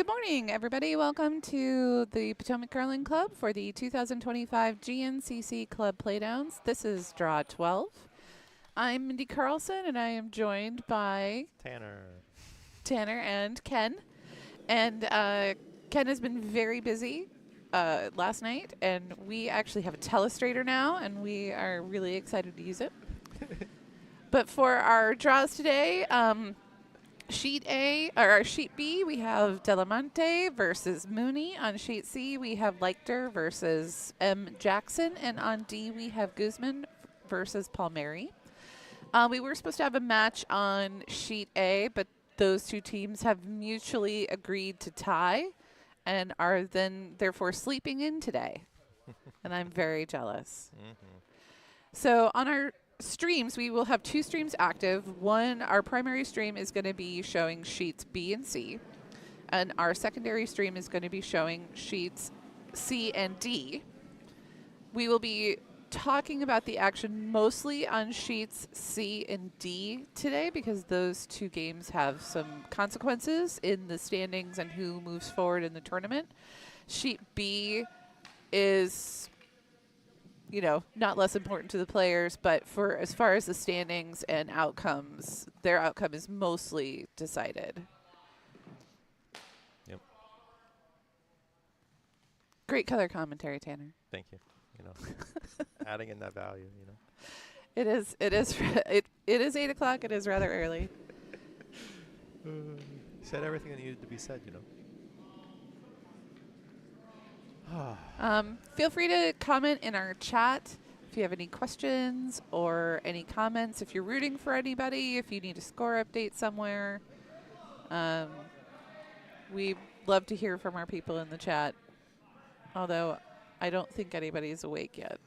Good morning, everybody. Welcome to the Potomac Curling Club for the 2025 GNCC Club Playdowns. This is Draw 12. I'm Mindy Carlson, and I am joined by Tanner and Ken. And Ken has been very busy last night, and we actually have a telestrator now, and we are really excited to use it. But for our draws today, Sheet A, or Sheet B, we have Delaramente versus Mooney. On Sheet C, we have Leichter versus M. Jackson. And on D, we have Guzman versus Palmieri. We were supposed to have a match on Sheet A, but those two teams have mutually agreed to tie and are then therefore sleeping in today. And I'm very jealous. So on our streams, we will have two streams active. One, our primary stream is going to be showing sheets B and C, and our secondary stream is going to be showing sheets C and D. We will be talking about the action mostly on sheets C and D today because those two games have some consequences in the standings and who moves forward in the tournament. Sheet B is, you know, not less important to the players, but for as far as the standings and outcomes, their outcome is mostly decided. Yep. Great color commentary, Tanner. Thank you. You know, adding in that value, you know. It is 8 o'clock. It is rather early. Said everything that needed to be said, you know. Feel free to comment in our chat if you have any questions or any comments. If you're rooting for anybody, if you need a score update somewhere. We love to hear from our people in the chat, although I don't think anybody's awake yet.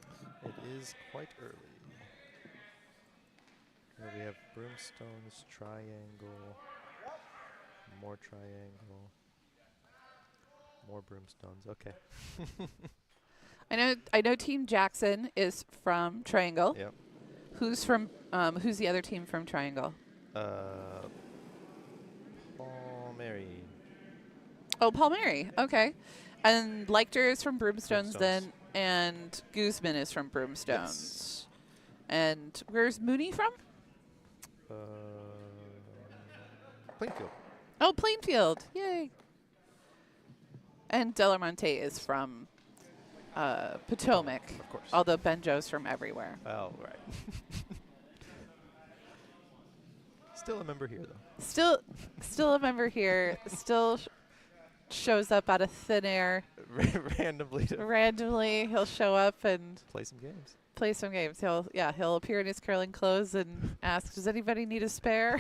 It is quite early. Here we have Brimstone's triangle, more triangle. More Brimstones. Okay. I know Team Jackson is from Triangle. Yep. Who's the other team from Triangle? Palmieri. Oh, Palmieri. Okay. And Leichter is from Broomstones then, and Guzman is from Broomstones. Yes. And where's Mooney from? Plainfield. Oh, Plainfield. Yay. And Delarmente is from Potomac, Of course. although Benjo's from everywhere. Oh, right. Still a member here, though. Still a member here. Still shows up out of thin air. Randomly. Randomly, he'll show up and Play some games. He'll appear in his curling clothes and ask, "Does anybody need a spare?"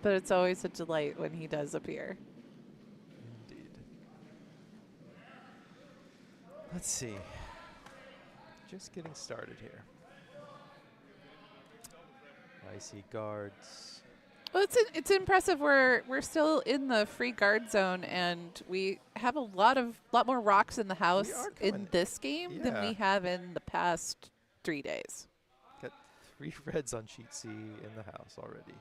But it's always a delight when he does appear. Indeed. Let's see. Just getting started here. I see guards. Well, it's impressive. We're still in the free guard zone, and we have a lot more rocks in the house in this game than we have in the past 3 days. Got 3 reds on sheet C in the house already.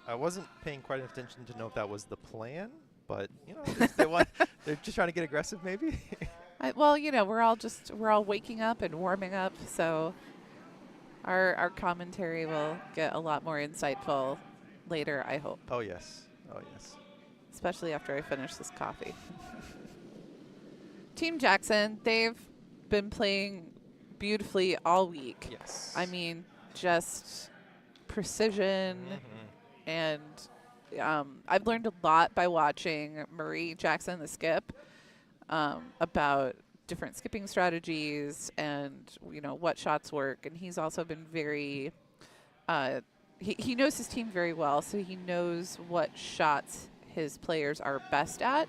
I wasn't paying quite enough attention to know if that was the plan, but you know, they're just trying to get aggressive, maybe. Well, you know, we're all waking up and warming up, so our commentary will get a lot more insightful later, I hope. Oh yes, oh yes. Especially after I finish this coffee. Team Jackson, they've been playing beautifully all week. Yes. I mean, just precision. And I've learned a lot by watching Marie Jackson, the skip, about different skipping strategies and, you know, what shots work. And he's also been very he knows his team very well, so he knows what shots his players are best at.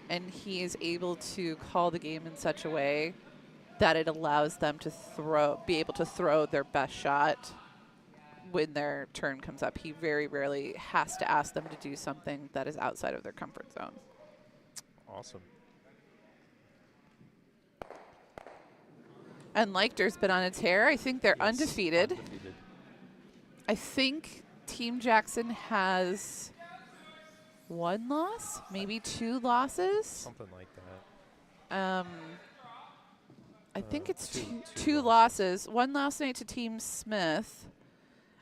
And he is able to call the game in such a way that it allows them to be able to throw their best shot when their turn comes up. He very rarely has to ask them to do something that is outside of their comfort zone. Awesome. And Leichter's been on a tear. I think they're undefeated. Undefeated. I think Team Jackson has 1 loss, maybe 2 losses. Something like that. I think it's two two losses. 1 last night to Team Smith,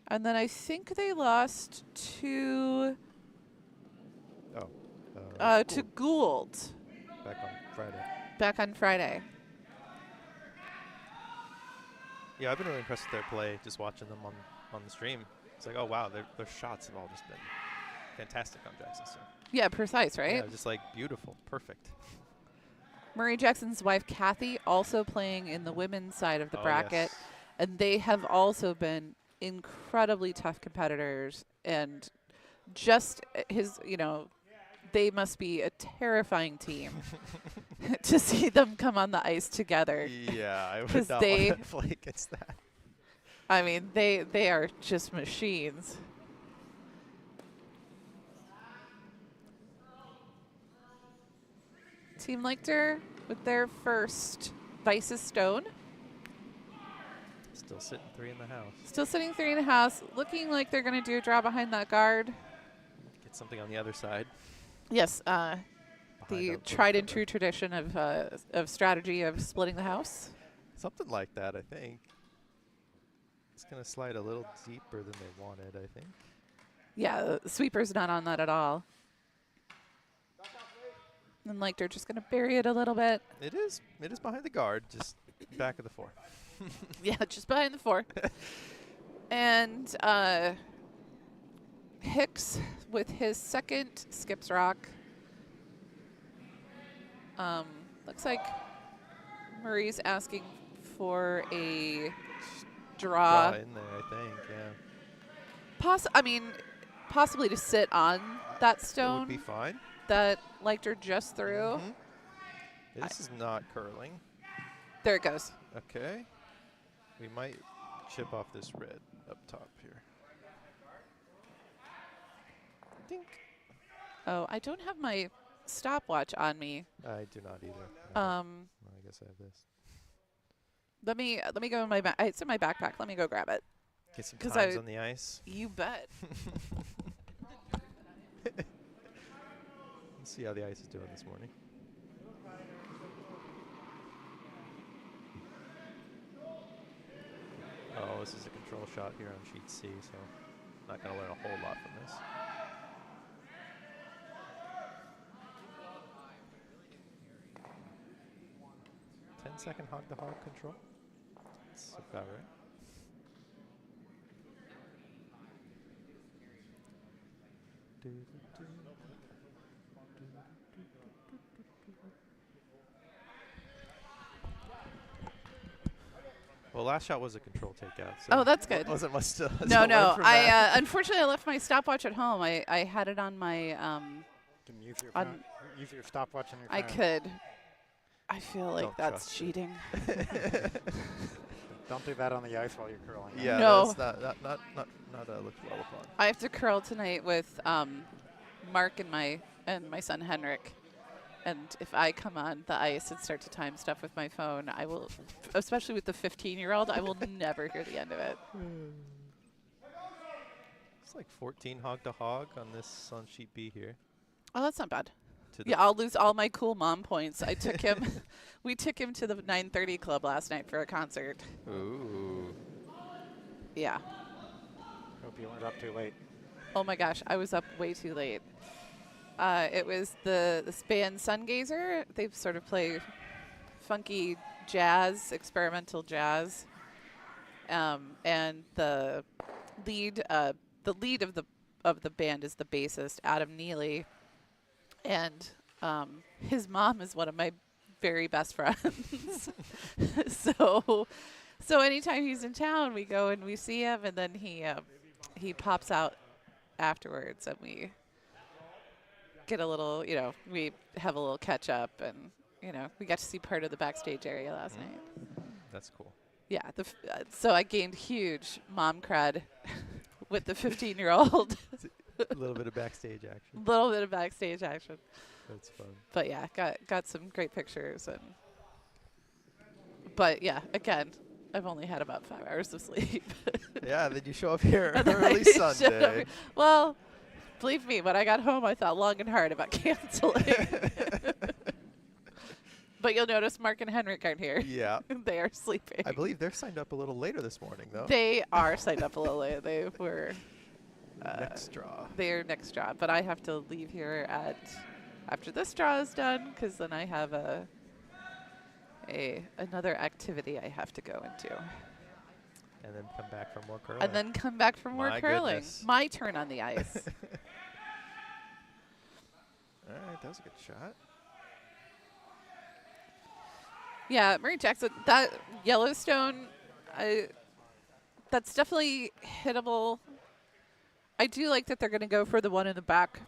and then I think they lost to to Gould back on Friday. back on Friday. Yeah, I've been really impressed with their play, just watching them on the stream. It's like, oh, wow, their shots have all just been fantastic on Jackson's team. Yeah, precise, right? Yeah, just like beautiful, perfect. Murray Jackson's wife, Kathy, also playing in the women's side of the bracket. Yes. And they have also been incredibly tough competitors. And just they must be a terrifying team to see them come on the ice together. Yeah, I would not want to play against that. I mean, they are just machines. Team Leichter with their first Vices Stone. Still sitting 3 in the house. Still sitting 3 in the house. Looking like they're going to do a draw behind that guard. Get something on the other side. Yes, the tried and true tradition of strategy of splitting the house. Something like that, I think. It's going to slide a little deeper than they wanted, I think. Yeah, the sweeper's not on that at all. And like they're just going to bury it a little bit. It is behind the guard, just back of the 4. Yeah, just behind the 4. And Hicks with his second skips rock. Looks like Murray's asking for a draw. Draw in there, I think, yeah. Possibly to sit on that stone. It would be fine. That Leichter just threw. Mm-hmm. This is not curling. There it goes. Okay. We might chip off this red up top here. Dink. Oh, I don't have my stopwatch on me. I do not either. I guess I have this. Let me go in my back. It's in my backpack. Let me go grab it. Get some times on the ice. You bet. Let's see how the ice is doing this morning. Oh, this is a control shot here on sheet C, so not going to learn a whole lot from this. Second hog-to-hog control. That's about right. Well, last shot was a control takeout. So oh, that's good. Wasn't much to No. I unfortunately I left my stopwatch at home. I had it on my Can you use your stopwatch on your phone? I could. I feel like Don't that's cheating. Don't do that on the ice while you're curling. Yeah, no. That's not looked well upon. I have to curl tonight with Mark and my son Henrik. And if I come on the ice and start to time stuff with my phone, I will, especially with the 15-year-old, I will never hear the end of it. It's like 14 hog-to-hog on sheet B here. Oh, that's not bad. Yeah, I'll lose all my cool mom points. I took him. We took him to the 9:30 club last night for a concert. Ooh. Yeah. Hope you weren't up too late. Oh my gosh, I was up way too late. It was this band Sungazer. They sort of play funky jazz, experimental jazz, and the lead of the band is the bassist Adam Neely. And his mom is one of my very best friends. so anytime he's in town, we go and we see him, and then he pops out afterwards, and we get a little, we have a little catch up, and we got to see part of the backstage area last night. That's cool. Yeah, so I gained huge mom cred with the 15-year-old. A little bit of backstage action. That's fun. But yeah, got some great pictures, but yeah, again, I've only had about 5 hours of sleep. Yeah, then you show up here And then early I showed up Sunday. here. Well, believe me, when I got home, I thought long and hard about canceling. But you'll notice Mark and Henrik aren't here. Yeah. They are sleeping. I believe they're signed up a little later this morning, though. They are signed up a little late. They were Next draw. their next draw, but I have to leave here after this draw is done, because then I have another activity I have to go into. And then come back for more curling. And then come back for more My curling. goodness. My turn on the ice. All right, that was a good shot. Yeah, Murray Jackson, that Yellowstone, that's definitely hittable. I do like that they're going to go for the one in the back.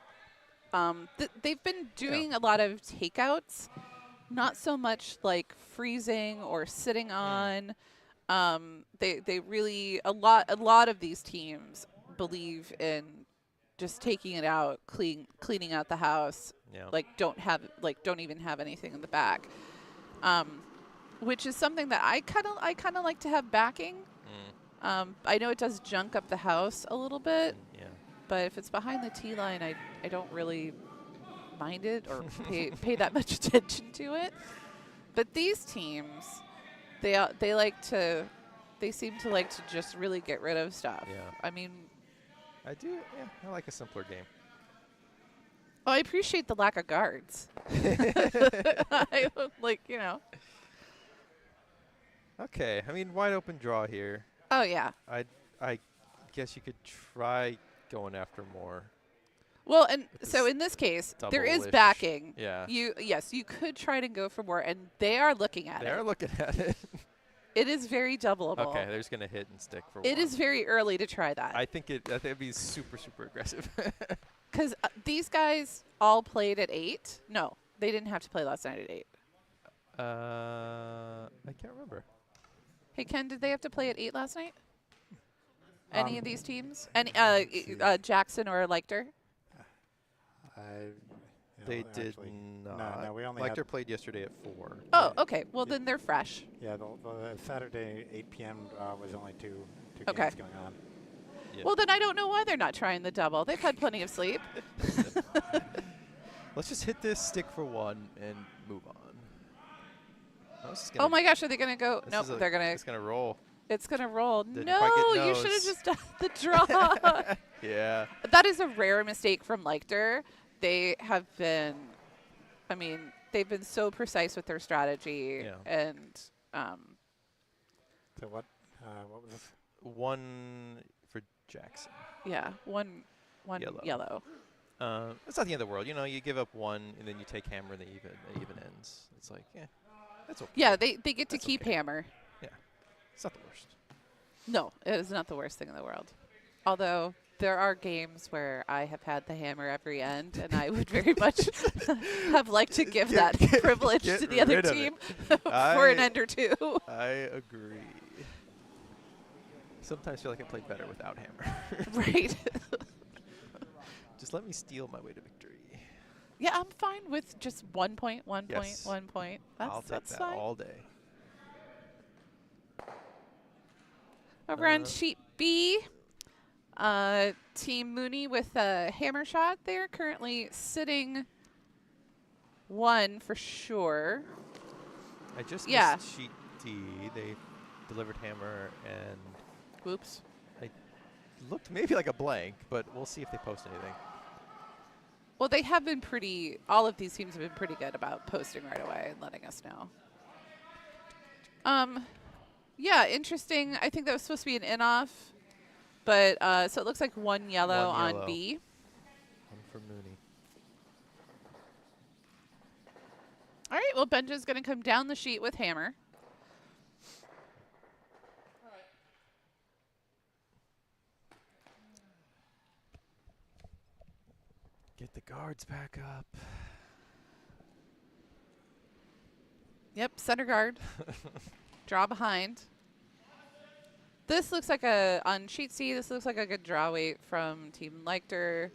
They've been doing a lot of takeouts, not so much like freezing or sitting on. They really, a lot of these teams believe in just taking it out, cleaning out the house. Yeah. Like don't even have anything in the back. Which is something that I kind of like to have backing. I know it does junk up the house a little bit, but if it's behind the tee line, I don't really mind it or pay that much attention to it. But these teams, they seem to like to just really get rid of stuff. Yeah. I mean, I do. Yeah, I like a simpler game. well, I appreciate the lack of guards. I like, you know. Okay, I mean, wide open draw here. Oh yeah. I guess you could try going after more. Well, and With so this in this case, there is double-ish. backing. Yeah. You could try to go for more, and they are looking at it. They're looking at it. It is very doubleable. Okay, they're just gonna hit and stick for It one. is very early to try that. I think it'd be super aggressive. Because these guys all played at 8. No, they didn't have to play last night at 8. I can't remember. Hey, Ken, did they have to play at 8 last night? Any of these teams? Any Jackson or Leichter? They did not. No, we only Leichter played yesterday at 4. Oh, okay. Well, then they're fresh. Yeah, the Saturday 8 p.m. Was only two Okay. games going on. Yeah. Well, then I don't know why they're not trying the double. They've had plenty of sleep. Let's just hit this, stick for one, and move on. Oh my gosh, are they going to go? Nope, they're going It's gonna roll. It's going to roll. Didn't No, quite get you should have nose. just done the draw. Yeah. That is a rare mistake from Leichter. They have been, I mean, they've been so precise with their strategy. Yeah. And So what was this? 1 for Jackson. yeah, one yellow. It's not the end of the world. You know, you give up 1, and then you take hammer, and the even ends. It's like, yeah, that's okay. Yeah, they get to That's keep okay. hammer. Yeah. It's not the worst. No, it is not the worst thing in the world. Although there are games where I have had the hammer every end, and I would very much have liked to give that privilege to the other rid of team it. for an end or two. I agree. Sometimes I feel like I played better without hammer. Right. Just let me steal my way to victory. Yeah, I'm fine with just 1 point, 1 point, Yes. 1 point. I'll take That's that fine. all day. Over on sheet B, Team Mooney with a hammer shot. They're currently sitting 1 for sure. I just Yeah. missed sheet D. They delivered hammer and Whoops. looked maybe like a blank, but we'll see if they post anything. Well, they have been all of these teams have been pretty good about posting right away and letting us know. Yeah, interesting. I think that was supposed to be an in-off. But so it looks like 1 yellow One on yellow. B. 1 for Mooney. All right, well, Benjo's going to come down the sheet with hammer. Get the guards back up. Yep, center guard. Draw behind. This looks like on sheet C, this looks like a good draw weight from Team Leichter.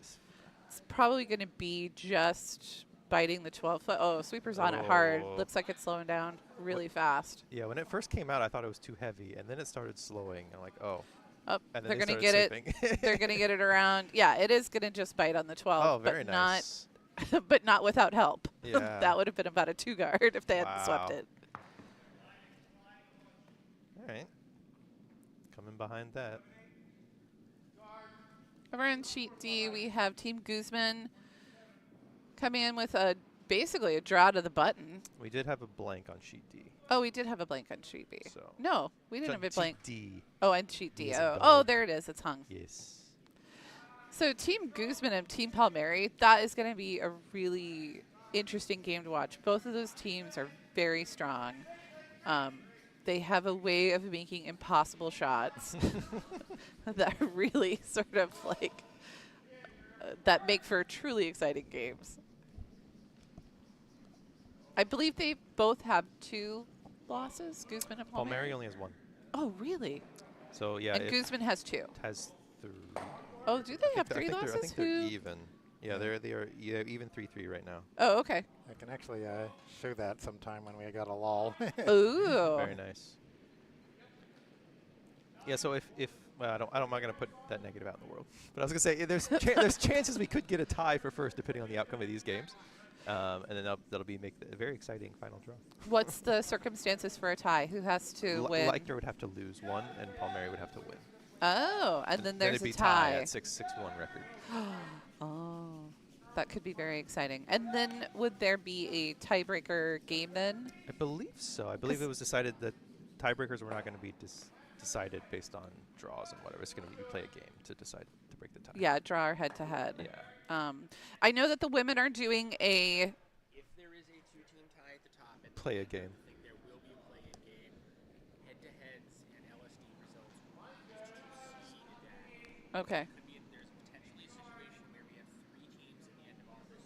It's probably going to be just biting the 12-foot. Oh, sweeper's on it hard. Looks like it's slowing down really fast. Yeah, when it first came out, I thought it was too heavy, and then it started slowing. I'm like, oh. Oh, and they're going to get it. They're going to get it around. Yeah, it is going to just bite on the 12. Oh, very nice. But not without help. Yeah. That would have been about a 2-guard if they hadn't swept it. All right. Coming behind that. Over in sheet D, we have Team Guzman coming in with basically a draw to the button. We did have a blank on sheet D. Oh, we did have a blank on sheet B. So No, we didn't have a blank. D. Oh, and sheet D. Oh, oh, there it is. It's hung. Yes. So Team Guzman and Team Palmieri, that is going to be a really interesting game to watch. Both of those teams are very strong. They have a way of making impossible shots that really sort of like that make for truly exciting games. I believe they both have 2 losses, Guzman and Palmieri. Palmieri only has 1. Oh, really? So yeah, and Guzman has 2. Has 3. Oh, do they have 3 losses? I think they're even. Yeah, they are even 3-3 right now. Oh, okay. I can actually show that sometime when we got a lull. Ooh. Very nice. Yeah, so if well, I'm not going to put that negative out in the world. But I was going to say there's chances we could get a tie for first depending on the outcome of these games. And then that'll make a very exciting final draw. What's the circumstances for a tie? Who has to win? Leichter would have to lose 1, and Palmieri would have to win. Oh, and then there's a tie. At 6-1 record. Oh, that could be very exciting. And then would there be a tiebreaker game then? I believe so. I believe it was decided that tiebreakers were not going to be decided based on draws and whatever. It's going to be you play a game to decide to break the tie. Yeah, draw or head-to-head. Yeah. I know that the women are doing a... If there is a 2-team tie at the top, and play a game. I think there will be a play-in game. Head-to-heads and LSD results will seed that. Okay. There's potentially a situation where we have 3 teams at the end of all this.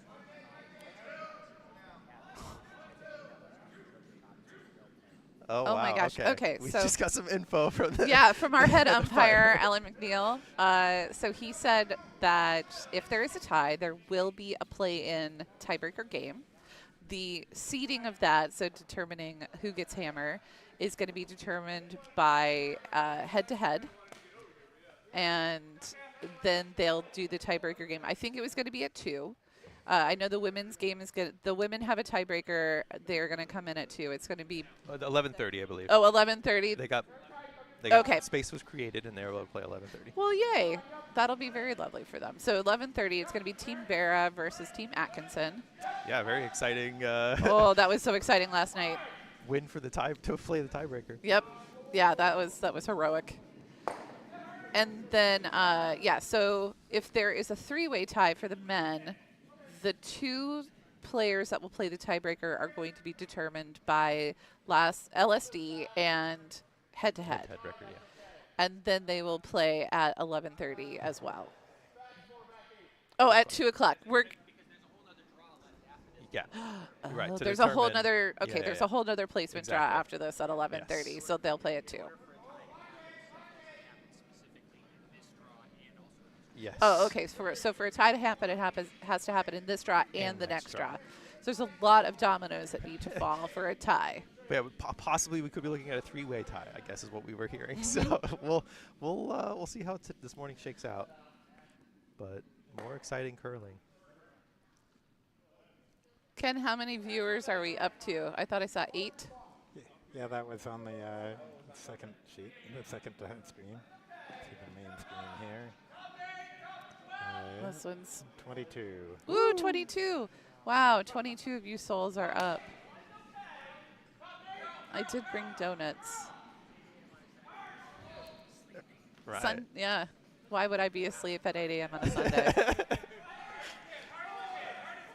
Oh, oh wow. my gosh. Okay, we so just got some info from the yeah, from our head umpire, Alan McNeil. So he said that if there is a tie, there will be a play-in tiebreaker game. The seeding of that, so determining who gets hammer, is going to be determined by head-to-head. And then they'll do the tiebreaker game. I think it was going to be at 2. I know the women's game is good. The women have a tiebreaker. They're going to come in at 2. It's going to be 11:30, I believe. Oh, 11:30. They got okay. Space was created, and they were able to play 11:30. Well, yay. That'll be very lovely for them. So 11:30, it's going to be Team Vera versus Team Atkinson. Yeah, very exciting. Oh, that was so exciting last night. Win for the tie to play the tiebreaker. Yep. Yeah, that was heroic. And then, yeah, so if there is a 3-way tie for the men, the 2 players that will play the tiebreaker are going to be determined by last LSD and head-to-head. Head record, yeah. And then they will play at 11:30 as well. Oh, at 2 o'clock. Yeah. You're right. There's a whole nother. Okay, yeah, there's yeah. a whole nother placement draw after this at 11:30, so they'll play at 2. Yes. Oh, okay. So for a tie to happen, it has to happen in this draw and the next draw. So there's a lot of dominoes that need to fall for a tie. But yeah, possibly we could be looking at a 3-way tie, I guess is what we were hearing. So we'll see how this morning shakes out. But more exciting curling. Ken, how many viewers are we up to? I thought I saw 8. Yeah, that was on the second sheet, the second screen. See the main screen here. This one's 22. Ooh, 22. Wow, 22 of you souls are up. I did bring donuts. Right. Yeah. Why would I be asleep at 8 a.m. on a Sunday?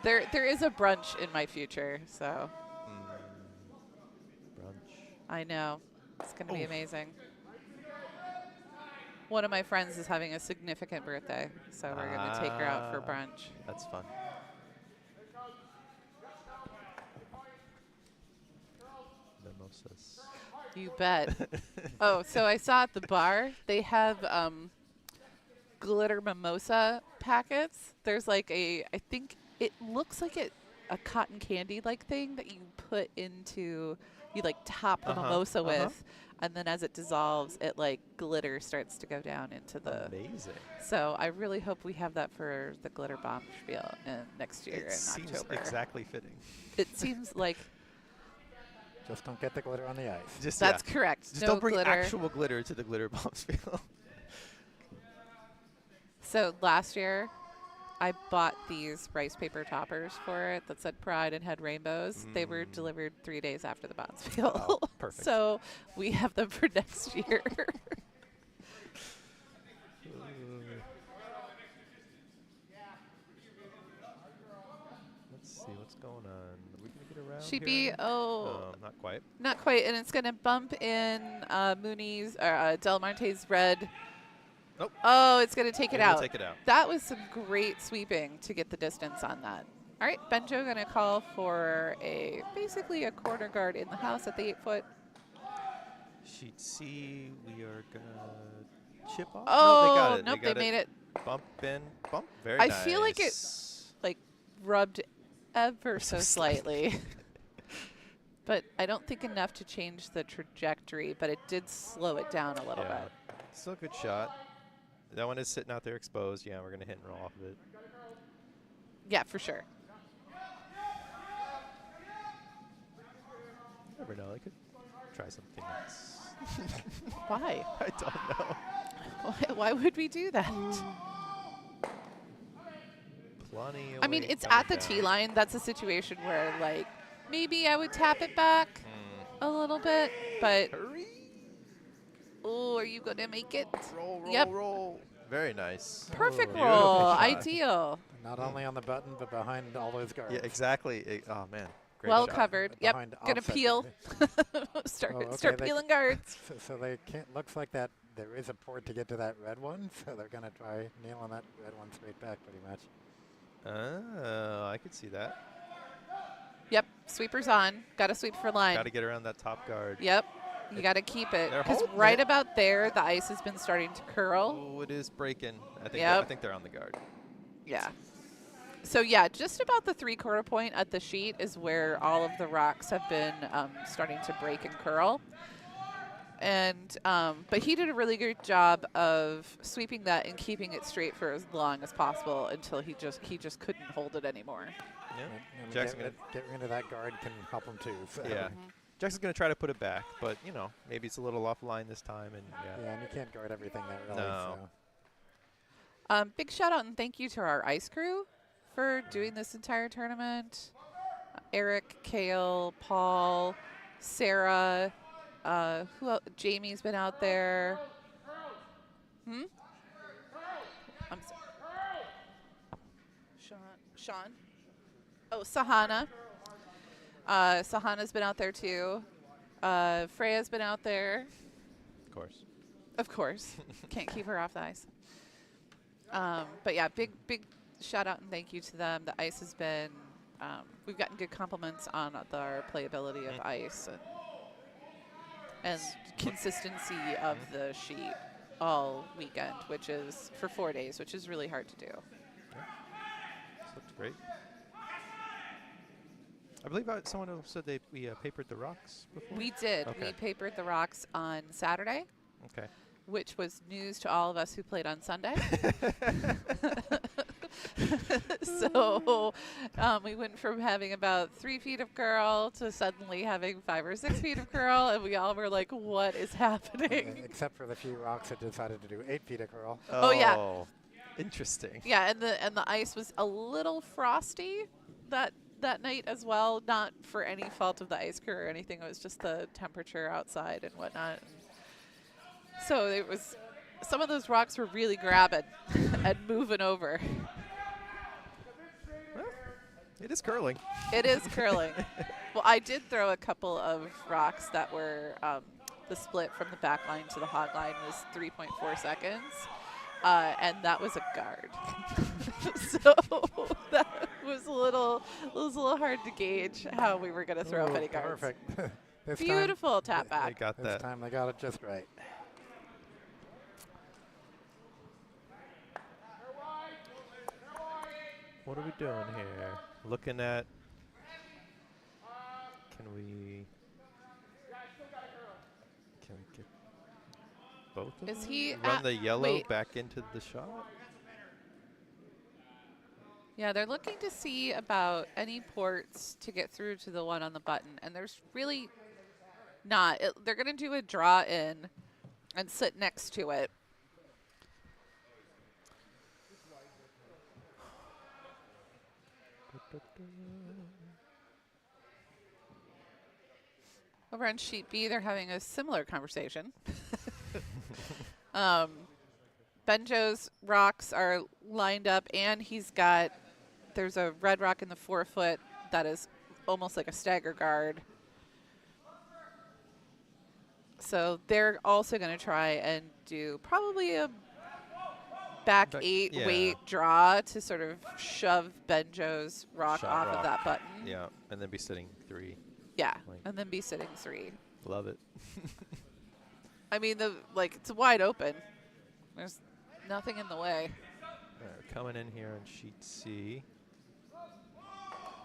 There is a brunch in my future, so. Brunch. I know. It's going to be amazing. One of my friends is having a significant birthday, so we're going to take her out for brunch. That's fun. Mimosas. You bet. Oh, so I saw at the bar, they have glitter mimosa packets. There's like I think it looks like it a cotton candy like thing that you put into, you like top the Uh-huh, mimosa uh-huh. with, and then as it dissolves, it like glitter starts to go down into the. Amazing. So I really hope we have that for the glitter bomb spiel next year It in seems October. exactly fitting. It seems like Just don't get the glitter on the ice. Just that's correct. Just No don't bring glitter. actual glitter to the glitter bomb spiel. So last year, I bought these rice paper toppers for it that said Pride and had rainbows. They were delivered 3 days after the bomb spiel. Oh, perfect. So we have them for next year. Let's see what's going on. Are we gonna get around She'd here? be, oh, Not quite. not quite. And it's going to bump in Mooney's, Delamarte's red. Nope. Oh, it's going to take it Maybe we'll out. take it out. That was some great sweeping to get the distance on that. All right, Benjo going to call for basically a corner guard in the house at the 8-foot. Sheet C, we are gonna chip off. Oh, no, they got it. nope, they they made it. Bump in, bump. Very I nice. feel like it like rubbed ever so So slightly. But I don't think enough to change the trajectory, but it did slow it down a little Yeah. bit. Still a good shot. That one is sitting out there exposed. Yeah, we're gonna hit and roll off of it. Yeah, for sure. You never know. I could try something else. Why? I don't know. Why would we do that? Plenty. I mean, away it's coming at the down. tee line. That's a situation where, like, maybe I would tap it back a little bit, but Hurry. oh, are you gonna make it? Roll, roll, Yep. roll. Very nice. Perfect Beautiful roll, shot. ideal. Not only on the button, but behind all those guards. Yeah, exactly. Oh man. Great Well shot. covered. Yep. Behind Gonna offset peel. guard. start Oh, okay, start they- peeling guards. So they can't. Looks like that there is a port to get to that red one. So they're gonna try nailing that red one straight back, pretty much. Oh, I could see that. Yep. Sweeper's on. Got to sweep for line. Got to get around that top guard. Yep. You got to keep it. They're Because holding right it. about there, the ice has been starting to curl. Oh, it is breaking. I think. Yep. I think they're on the guard. Yeah. So, yeah, just about the 3/4 point at the sheet is where all of the rocks have been starting to break and curl. And but he did a really good job of sweeping that and keeping it straight for as long as possible until he just couldn't hold it anymore. Yeah. And Jackson get rid of that guard can help him too. So. Yeah. Jackson's going to try to put it back, but, you know, maybe it's a little offline this time. And Yeah, and you can't guard everything there really. No. So. Big shout out and thank you to our ice crew for doing this entire tournament. Eric, Kale, Paul, Sarah, who else? Jamie's been out there. I'm Sean. Oh, Sahana. Sahana's been out there too. Freya's been out there. of course. Of course. Can't keep her off the ice. But yeah, big shout out and thank you to them. The ice has been, we've gotten good compliments on our playability of ice and consistency of the sheet all weekend, which is for 4 days, which is really hard to do. This looked great. I believe someone else said we papered the rocks before. We did. Okay. We papered the rocks on Saturday, Okay. which was news to all of us who played on Sunday. So we went from having about 3 feet of curl to suddenly having 5 or 6 feet of curl, and we all were like, what is happening? Except for the few rocks that decided to do 8 feet of curl. Oh, yeah. Interesting. Yeah, and the ice was a little frosty that night as well, not for any fault of the ice crew or anything. It was just the temperature outside and whatnot. So it was, some of those rocks were really grabbing and moving over. Well, it is curling. It is curling. Well, I did throw a couple of rocks that were the split from the back line to the hog line was 3.4 seconds, and that was a guard. So that was a little hard to gauge how we were going to throw up Ooh, any guards. Perfect. This Beautiful tap They back. got Time, this that. time they got it just right. What are we doing here? Looking at both of Is them? he Run the yellow wait. back into the shot? Yeah, they're looking to see about any ports to get through to the one on the button, and there's really not. They're going to do a draw in and sit next to it. Over on sheet B, they're having a similar conversation. Benjo's rocks are lined up, and there's a red rock in the 4-foot that is almost like a stagger guard. So they're also going to try and do probably a back 8 weight draw to sort of shove Benjo's rock off of that button. Yeah, and then be sitting 3. Yeah, and then be sitting 3. Love it. I mean, it's wide open. There's nothing in the way. Coming in here on sheet C.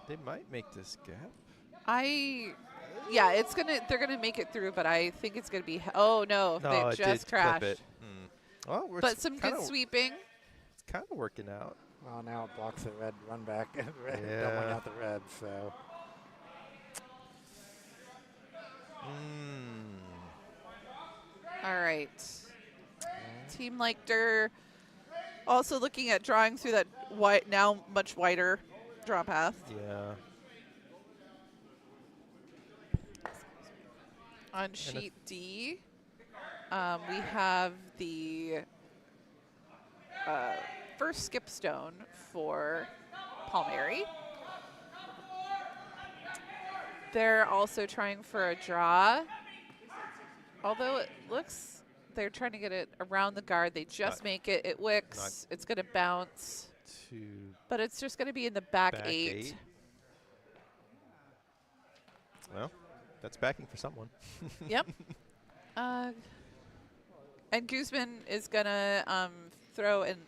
They might make this gap. Yeah, they're gonna make it through, but I think it's gonna be. Oh no, No, they it just did crashed. clip it. Well, But some good sweeping. It's kind of working out. Well, now it blocks the red run back. Red Yeah. doubling out the red, so. All right. Team Leichter also looking at drawing through that now much wider draw path. Yeah. On sheet D, we have the first skip stone for Palmieri. They're also trying for a draw. Although it looks they're trying to get it around the guard. They just make it. It wicks. It's going to bounce. But it's just going to be in the back 8. Well, that's backing for someone. Yep. And Guzman is going to throw an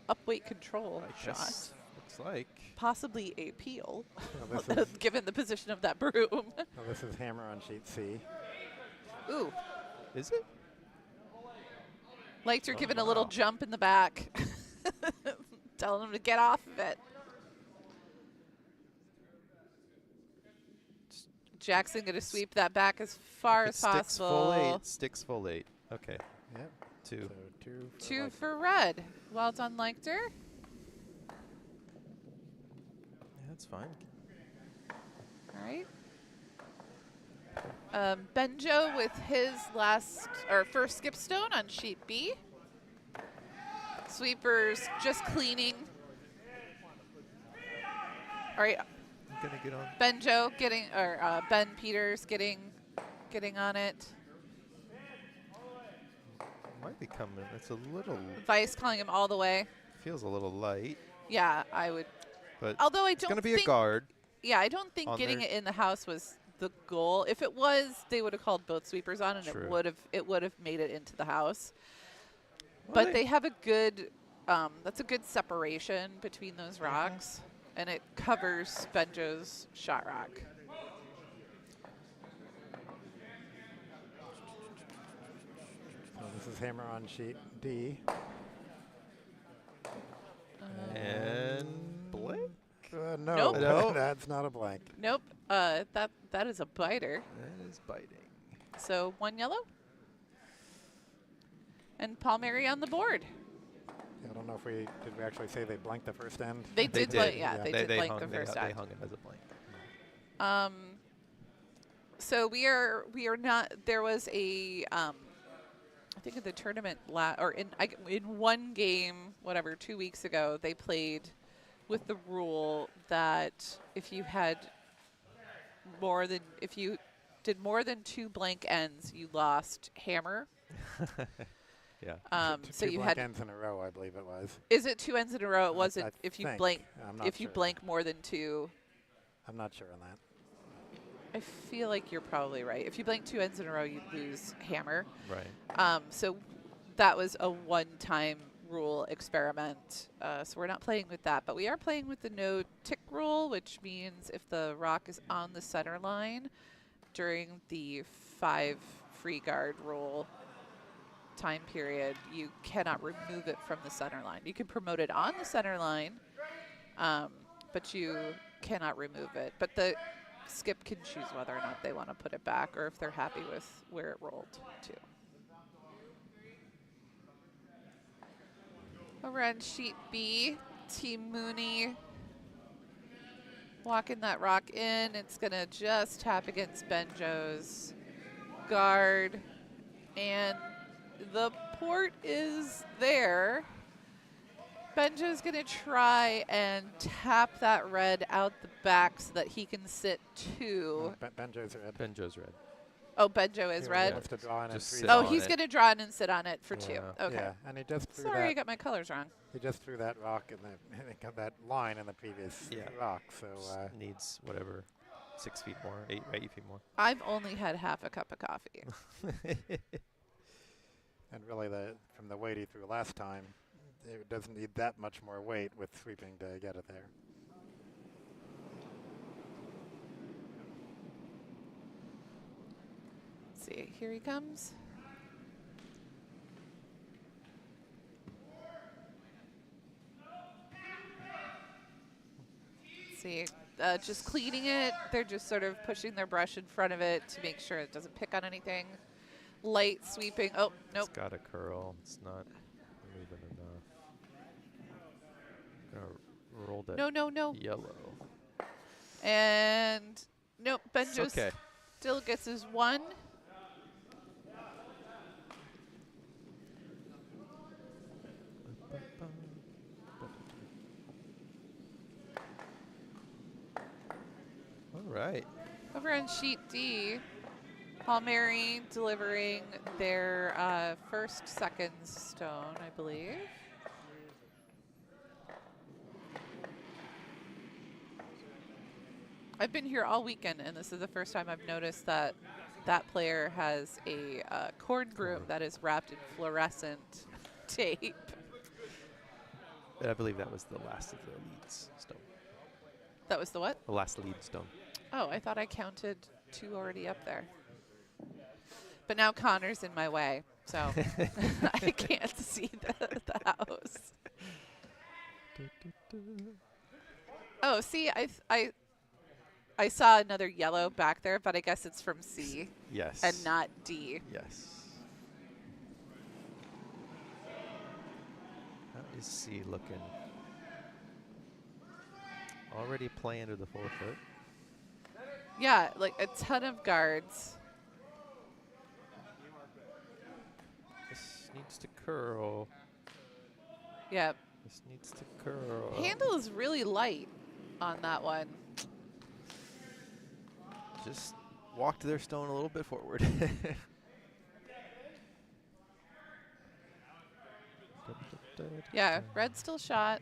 upweight control shot. Looks like. Possibly a peel, Well, given the position of that broom. Well, this is hammer on sheet C. Ooh. Is it? Leichter giving a little jump in the back. Telling him to get off of it. Jackson going to sweep that back as far as possible. Sticks full 8. Okay. Yep. 2. So 2 for red. Well done, Leichter. Yeah, that's fine. All right. Benjo with his first skip stone on sheet B. Sweepers just cleaning. All right. I'm gonna get on. Benjo Ben Peters getting on it. Might be coming. It's a little. Vice calling him all the way. Feels a little light. Yeah, I would. But although I it's don't gonna be think, a guard. Yeah, I don't think getting it in the house was the goal. If it was, they would have called both sweepers on, and True. it would have made it into the house. Well, But they have a good. That's a good separation between those rocks, and it covers Benjo's shot rock. So this is hammer on sheet D. And blank. No, Nope. No. That's not a blank. Nope. That is a biter. That is biting. So 1 yellow. And Palmieri on the board. I don't know if did we actually say they blanked the first end? They did. Blank, Yeah. they did blank hung, the first they end. hung it as a blank. So we are not. There was a. I think at the tournament in one game, 2 weeks ago, they played with the rule that if you did more than 2 blank ends, you lost hammer. Yeah. So two you blank had. ends in a row, I believe it was. Is it 2 ends in a row? It wasn't. I If you think. blank, I'm not if you sure. blank more than 2. I'm not sure on that. I feel like you're probably right. If you blank 2 ends in a row, you lose hammer. Right. So that was a one-time rule experiment. So we're not playing with that, but we are playing with the no tick rule, which means if the rock is on the center line during the 5 free guard rule time period, you cannot remove it from the center line. You can promote it on the center line, but you cannot remove it. But the skip can choose whether or not they want to put it back or if they're happy with where it rolled to. Over on sheet B, Team Mooney walking that rock in. It's going to just tap against Benjo's guard. And the port is there. Benjo's going to try and tap that red out the back so that he can sit two. Benjo's red. Benjo's red. Oh, Benjo is red? Wants to draw in Just three. sit Oh, on he's it. going to draw in and sit on it for Yeah. 2. Okay. Yeah, and he just threw Sorry, I that. got my colors wrong. He just threw that rock in the that line in the previous rock. So Just needs whatever, 6 feet more, 8 feet more. I've only had half a cup of coffee. and really from the weight he threw last time, it doesn't need that much more weight with sweeping to get it there. Let's see, here he comes. See, just cleaning it. They're just sort of pushing their brush in front of it to make sure it doesn't pick on anything. Light sweeping. Oh, nope. It's got a curl. It's not moving enough. Gonna roll that No. yellow. And nope, It's Benjo okay. still gets his 1. All right. Over on sheet D, Palmieri delivering their first seconds stone, I believe. I've been here all weekend, and this is the first time I've noticed that that player has a corn broom that is wrapped in fluorescent tape. I believe that was the last of the leads stone. That was the what? The last lead stone. Oh, I thought I counted 2 already up there. But now Connor's in my way, so I can't see the house. Oh, see, I saw another yellow back there, but I guess it's from C Yes. and not D. Yes. How is C looking? Already playing to the 4-foot. Yeah, like a ton of guards. This needs to curl. Yep. This needs to curl. Handle is really light on that one. Just walked their stone a little bit forward. Yeah, red still shot.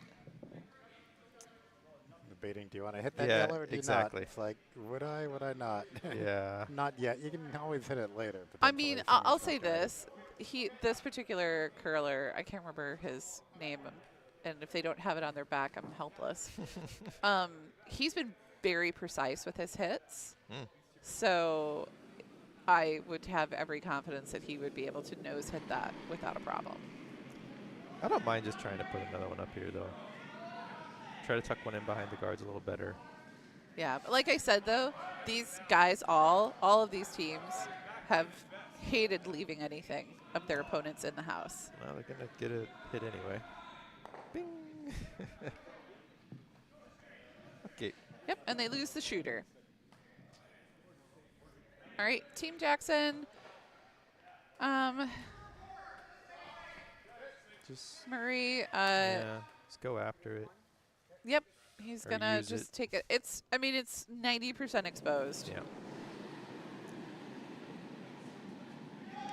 Debating, do you want to hit that Yeah, yellow or do exactly. you not? It's like, would I not? Yeah. Not yet. You can always hit it later. I mean, potentially, if I'll someone's say not ready. this. This particular curler, I can't remember his name, and if they don't have it on their back, I'm helpless. He's been very precise with his hits. So I would have every confidence that he would be able to nose hit that without a problem. I don't mind just trying to put another one up here, though. Try to tuck one in behind the guards a little better. Yeah, but like I said, though, these guys, all of these teams have hated leaving anything of their opponents in the house. Well, they're going to get a hit anyway. Bing! Okay. Yep, and they lose the shooter. All right, Team Jackson. Just, Murray. yeah, just go after it. Yep, he's Or gonna use just it. take it. It's 90% exposed. Yeah.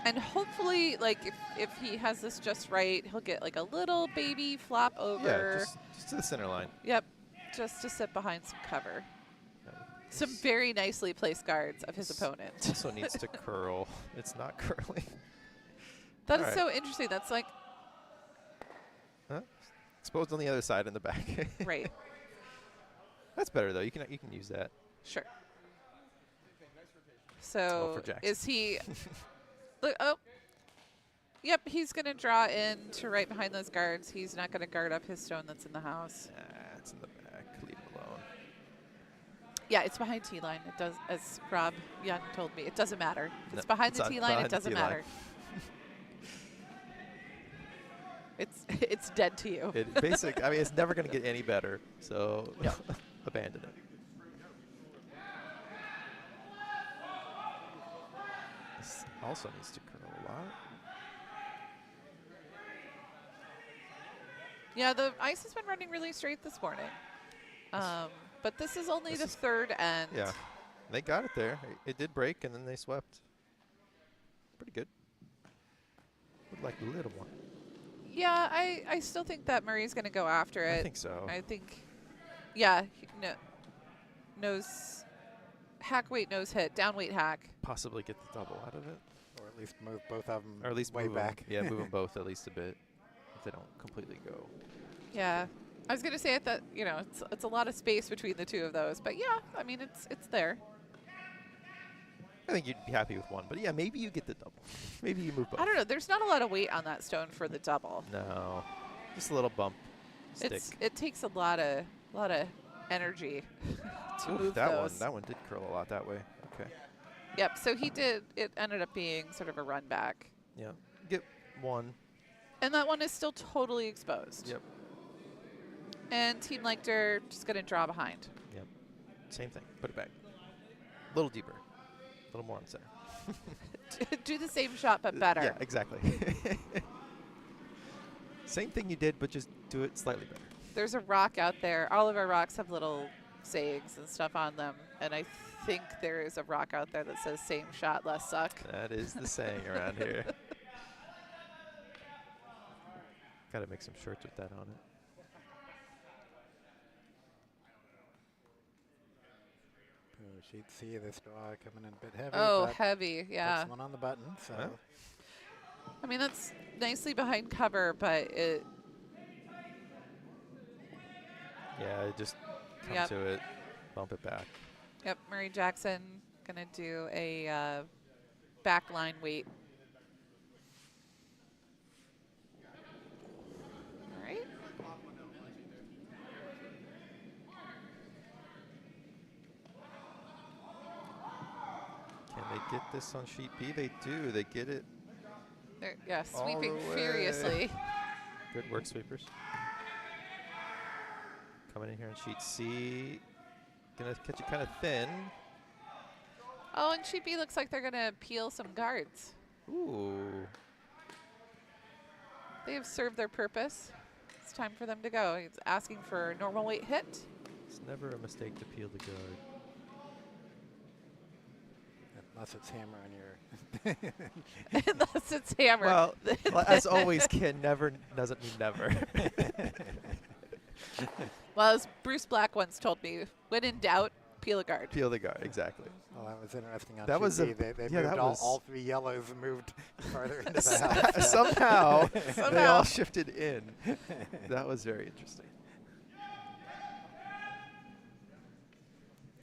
And hopefully, like, if he has this just right, he'll get like a little baby flop over. Yeah, just to the center line. Yep, just to sit behind some cover. Some This very nicely placed guards of his opponent. also needs to curl. It's not curling. That is Alright. so interesting. That's like, Huh? Exposed on the other side in the back. right, That's better, though. You can use that. sure. So for Jackson. is he, look, oh, Yep, he's going to draw in to right behind those guards. He's not going to guard up his stone that's in the house. It's in the back. Leave it alone. Yeah, it's behind T-line. It does, as Rob Young told me, it doesn't matter. If No, it's behind it's the on- T-line, behind it the doesn't T-line. matter. It's dead to you. It basic. I mean, it's never going to get any better. So No. abandon it. This also needs to curl a lot. Yeah, the ice has been running really straight this morning. But this is only This the is- third end. Yeah, they got it there. It did break, and then they swept. Pretty good. Would like a little more. Yeah, I still think that Murray's going to go after it. I think so. I think, yeah, nose, hack weight, nose hit, down weight hack. Possibly get the double out of it. Or at least move both of them Or at least way move 'em. back. Yeah, move them both at least a bit. If they don't completely go. Yeah, I was going to say that, it's a lot of space between the two of those. But yeah, I mean, it's there. I think you'd be happy with one. But yeah, maybe you get the double. Maybe you move both. I don't know. There's not a lot of weight on that stone for the double. No. Just a little bump. Stick. It takes a lot of energy to Oof, move that those. one did curl a lot that way. Okay. Yep. So he did. It ended up being sort of a run back, Yeah. Get one. and that one is still totally exposed. Yep. And Team Leichter just going to draw behind. Yep. Same thing. Put it back. A little deeper. A little more on center. Do the same shot, but better. Yeah, exactly. Same thing you did, but just do it slightly better. There's a rock out there. All of our rocks have little sayings and stuff on them, and I think there is a rock out there that says "same shot, less suck." That is the saying around here. Got to make some shirts with that on it. Oh, she'd see this draw coming in a bit heavy. Oh, but heavy, yeah. puts one on the button, so Huh? I mean, that's nicely behind cover, but it. Yeah, just come Yep. to it, bump it back. Yep, Murray Jackson gonna do a back line weight. All right. Can they get this on sheet B? They do. They get it. They're, yeah, All sweeping the way. furiously. Good work, sweepers. Coming in here on sheet C. Gonna catch it kind of thin. Oh, and sheet B looks like they're gonna peel some guards. Ooh. They have served their purpose. It's time for them to go. He's asking for a normal weight hit. It's never a mistake to peel the guard. unless it's hammer on your. Unless it's hammer. Well, as always, can never doesn't mean never. Well, as Bruce Black once told me, when in doubt, peel a guard. Peel the guard, exactly. Well, that was interesting. On That was TV. a- They yeah, moved that all, was- all three yellows moved farther into the house. Somehow, they Somehow. all shifted in. That was very interesting.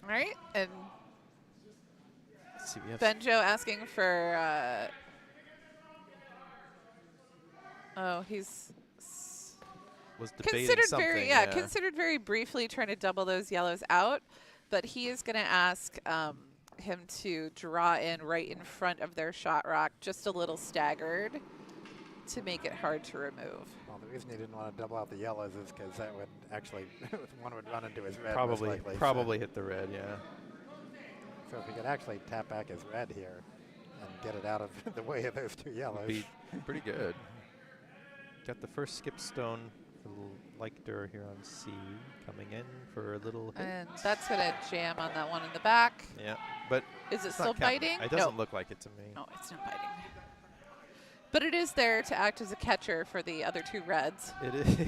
All right, and Let's see, we have Benjo asking for. He's was debating considered something. considered very briefly trying to double those yellows out, but he is going to ask him to draw in right in front of their shot rock, just a little staggered, to make it hard to remove. Well, the reason he didn't want to double out the yellows is because that would actually one would run into his red. most likely, Probably hit the red. Yeah. So if he could actually tap back his red here and get it out of the way of those two yellows. Would be pretty good. Got the first skip stone for Leichter here on C, coming in for a little hit. And that's going to jam on that one in the back. Yeah, but Is it it's still not count- biting? It doesn't No. look like it to me. No, it's not biting. But it is there to act as a catcher for the other two reds, It is.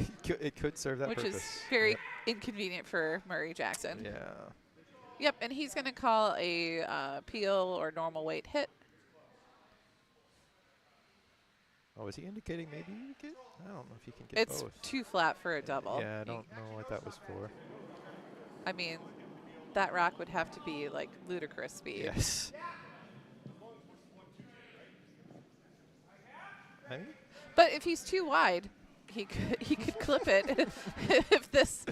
It could serve that which purpose. is very inconvenient for Murray Jackson. Yeah. Yep, and he's going to call a peel or normal weight hit. Oh, is he indicating maybe you get? I don't know if you can get It's both. too flat for a double. Yeah, I don't know what that was for. I mean, that rock would have to be like ludicrous speed. Yes. I mean, But if he's too wide, he could clip it if this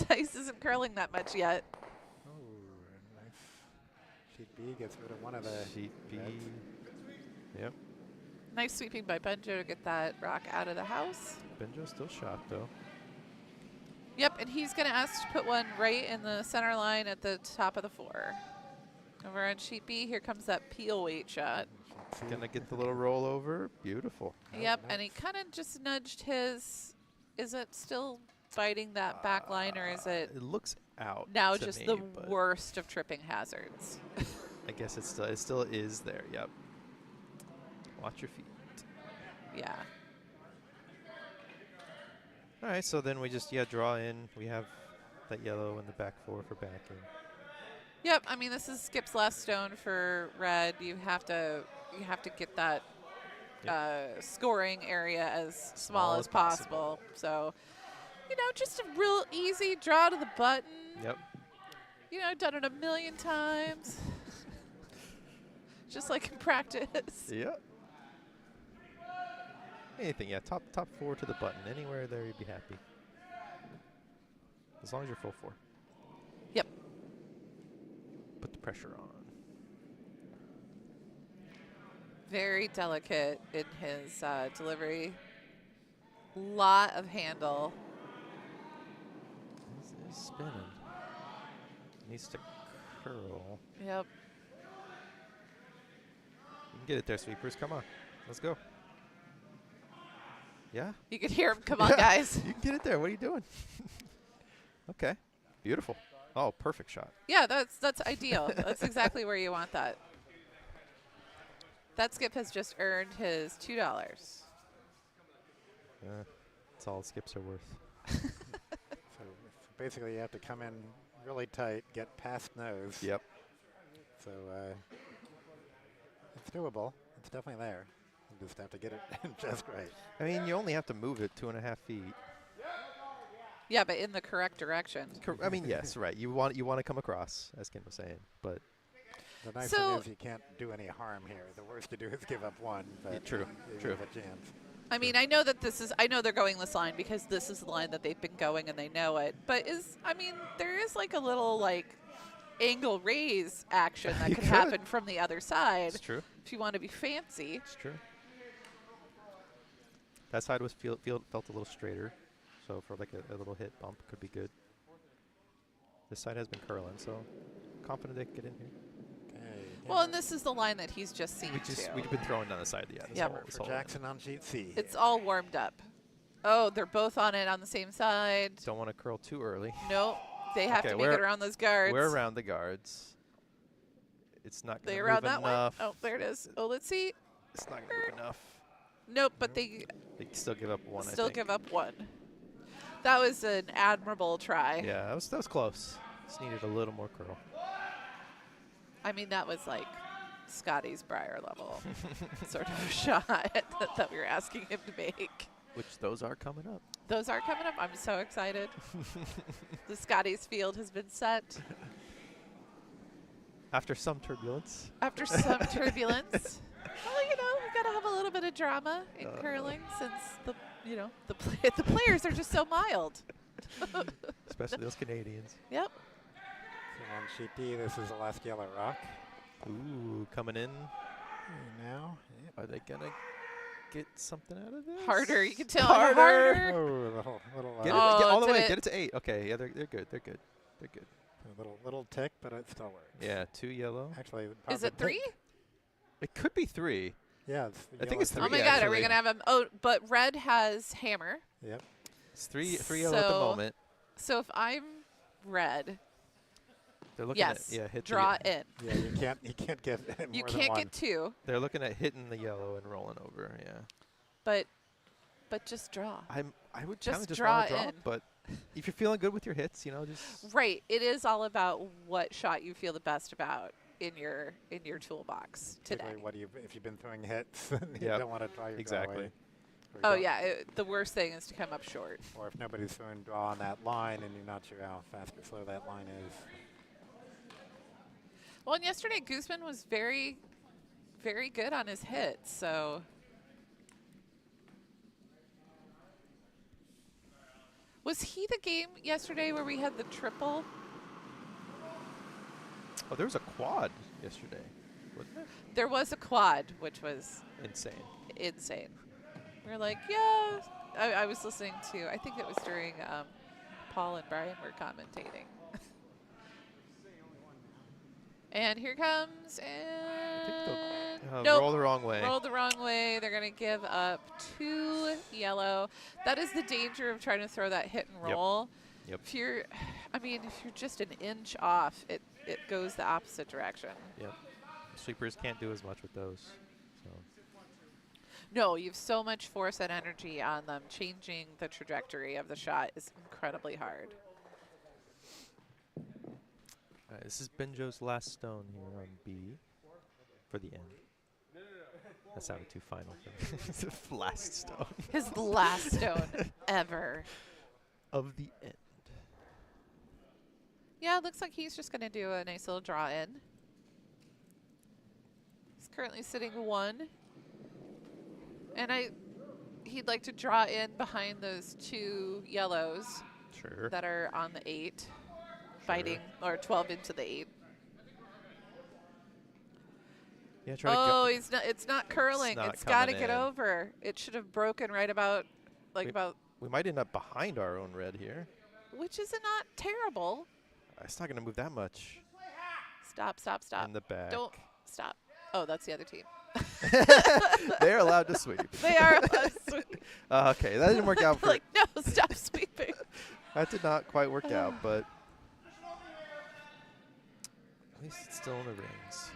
ice isn't curling that much yet. Oh, nice. Sheet B gets rid of one of the Sheet B. reds. Yep. Nice sweeping by Benjo to get that rock out of the house. Benjo's still shot, though. Yep, and he's going to ask to put one right in the center line at the top of the 4. Over on sheet B, here comes that peel weight shot. Gonna get the little rollover. Beautiful. Yep, and he kind of just nudged his. Is it still biting that back line, or is it It looks out. now to just me, the but worst of tripping hazards? I guess it still is there. Yep. Watch your feet. Yeah. All right, so then we just draw in. We have that yellow in the back 4 for backing. Yep, I mean, this is Skip's last stone for red. You have to get that scoring area as small as possible. So, just a real easy draw to the button. Yep. Done it a million times. Just like in practice. Yep. Anything, top 4 to the button. Anywhere there, you'd be happy. As long as you're full 4. Yep. Put the pressure on. Very delicate in his delivery. Lot of handle. He's spinning. Needs to curl. Yep. You can get it there, sweepers. Come on. Let's go. Yeah? You can hear him. Come on, Yeah. guys. You can get it there. What are you doing? Okay. Beautiful. Oh, perfect shot. Yeah, that's ideal. That's exactly where you want that. That skip has just earned his $2. That's all skips are worth. So basically, you have to come in really tight, get past nose. Yep. So it's doable. It's definitely there. You just have to get it just right. I mean, you only have to move it 2.5 feet. Yeah, but in the correct direction. I mean, yes, right. You want to come across, as Ken was saying, but The nice So- thing is you can't do any harm here. The worst you do is give up one. But true, you true. have a chance. I mean, I know that I know they're going this line because this is the line that they've been going and they know it. But there is like a little angle raise action that You could could. happen from the other side it's true. if you want to be fancy. It's true. That side was felt a little straighter, so for like a little hit bump could be good. This side has been curling, so confident they can get in here. Okay. Well, and this is the line that he's just seen too. We've been throwing down the side, yeah. This Yep. whole- this For whole- Jackson on sheet C. It's all warmed up. Oh, they're both on it on the same side. Don't want to curl too early. Nope. They have Okay, to make it around those guards. We're around the guards. It's not going They to around move that enough. one? Oh, there it is. Oh, let's see. It's not going to move enough. Nope, but they They can still give up one, I still think. give up one. That was an admirable try. Yeah, that was close. Just needed a little more curl. I mean, that was like Scotty's Briar level sort of shot that we were asking him to make. Which those are coming up. Those are coming up. I'm so excited. The Scotty's field has been set After some turbulence. after some turbulence. Well, we got to have a little bit of drama in curling since the players are just so mild. Especially those Canadians. Yep. So on sheet D, this is the last yellow rock. Ooh, coming in. And now, yep. Are they going to get something out of this? Harder. You can tell. Harder. Oh, little Get, Oh, it, get all the did way. it- Get it to 8. Okay, yeah, they're good. They're good. They're good. a little tick, but it still works. Yeah, 2 yellow. Actually, Is it 3? It could be 3. Yeah, it's the I think yellow it's tick. Oh my three, God, are we actually. going to have him? Oh, but red has hammer. Yep. It's 3 yellow at the So- moment. So if I'm red, They're looking yes, at hit draw the, in. Yeah, you can't get more You than can't one. get 2, They're looking at hitting the yellow and rolling over. Yeah. but just draw. I would Just kind of just draw want to draw, in. but if you're feeling good with your hits, just Right. It is all about what shot you feel the best about in your toolbox today. Particularly if you've been throwing hits, and you Yep, don't want to draw your draw exactly. away. Or you Oh don't- yeah, the worst thing is to come up short. Or if nobody's throwing draw on that line and you're not sure how fast or slow that line is. Well, and yesterday Guzman was very, very good on his hits. So Was he the game yesterday where we had the triple? Oh, there was a quad yesterday, wasn't there? There was a quad, which was Insane. insane. We were like, yeah. I was listening to, I think it was during Paul and Brian were commentating. And here comes, and nope. Roll the wrong way. Rolled the wrong way. They're going to give up 2 yellow. That is the danger of trying to throw that hit and roll. Yep. If you're, I mean, if you're just an inch off, it goes the opposite direction. Yep. Sweepers can't do as much with those. So. No, you have so much force and energy on them. Changing the trajectory of the shot is incredibly hard. All right, this is Benjo's last stone here on B for the end. That sounded too final for me. Last stone. His last stone ever. Of the end. Yeah, it looks like he's just going to do a nice little draw in. He's currently sitting 1. And he'd like to draw in behind those 2 yellows Sure. that are on the 8. Fighting, or 12 into the 8. Yeah, try Oh, he's not. It's not curling. not It's got to coming get in. over. It should have broken right about, we might end up behind our own red here. which is not terrible. It's not going to move that much. Stop, stop, stop. In the back. Don't stop. Oh, that's the other team. They're allowed to sweep. They are allowed to sweep. Okay, that didn't work out for. Like, no, stop sweeping. That did not quite work out, but at least it's still in the rings.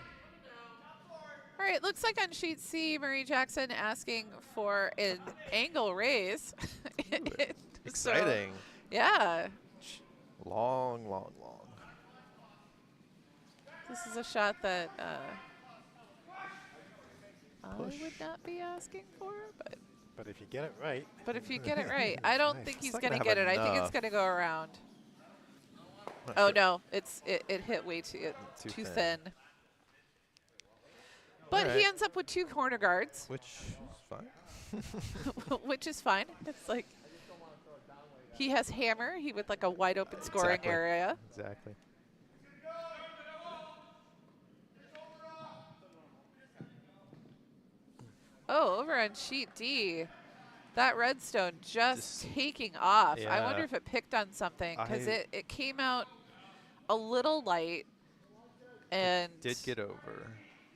All right, looks like on sheet C, Murray Jackson asking for an angle raise. Exciting. So, yeah. Long, long, long. This is a shot that I Push. would not be asking for, But if you get it right. but if you get it right, I don't Nice. think It's he's not going to gonna get it. have I think it's enough. going to go around. Not Oh sure. no, it hit way too Too thin. thin. But he Alright. ends up with 2 corner guards, Which is fine. which is fine. It's like he has hammer. He with like a wide open scoring Exactly. area. Exactly. Oh, over on sheet D, that redstone just taking off. I wonder Yeah. if it picked on something because I- it came out a little light and Did get over.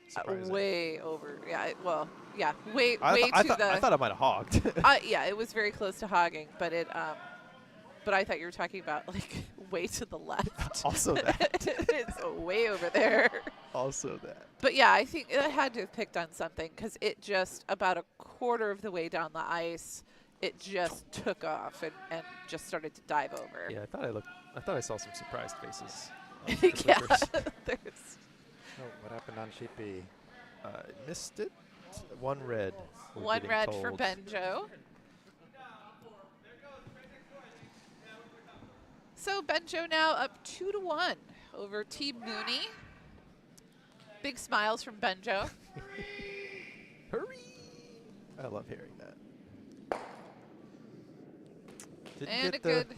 Surprising. way over. Yeah, well, yeah, way I to the. thought I might have hogged. Yeah, it was very close to hogging, but it. But I thought you were talking about like way to the left. Also that. It's way over there. Also that. But yeah, I think it had to have picked on something because it just about a quarter of the way down the ice, it just took off and just started to dive over. Yeah, I thought I saw some surprised faces. Yeah, there's. Oh, what happened on sheet B? Missed it. 1 red. we're 1 getting red for told. Benjo. So Benjo now up 2-1 over Team Mooney. Big smiles from Benjo. Hurry! I love hearing that. Didn't And a get good,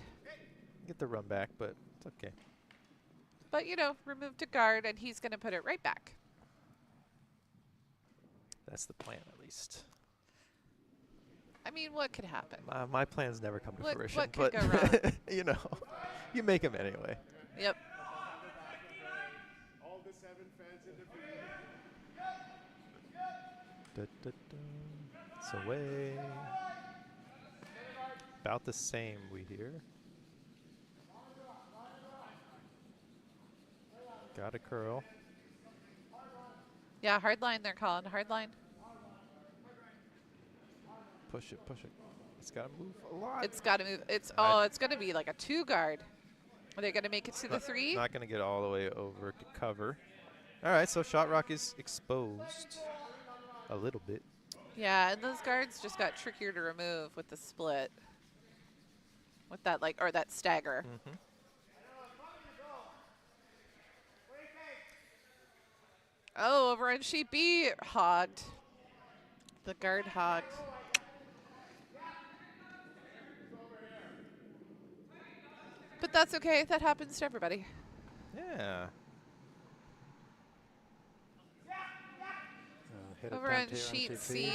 the run back, but it's okay. but you know, removed to guard, and he's going to put it right back. That's the plan, at least. I mean, what could happen? My plans never come to What- fruition, what could but go wrong? you know, you make them anyway. Yep. All the 7 fans in the Da, da, da. It's away. About the same, we hear. Got a curl. Yeah, hard line they're calling. Hard line. Push it, push it. It's got to move a lot. It's got to move. It's I- it's going to be like a 2 guard. Are they going to make it to the 3? Not going to get all the way over to cover. All right, so Shot Rock is exposed a little bit. Yeah, and those guards just got trickier to remove with the split. With that or that stagger. Mm-hmm. Oh, over on sheet B, hogged. The guard hogged. But that's okay. That happens to everybody. Yeah. Hit it Over down on to you sheet NCC. C,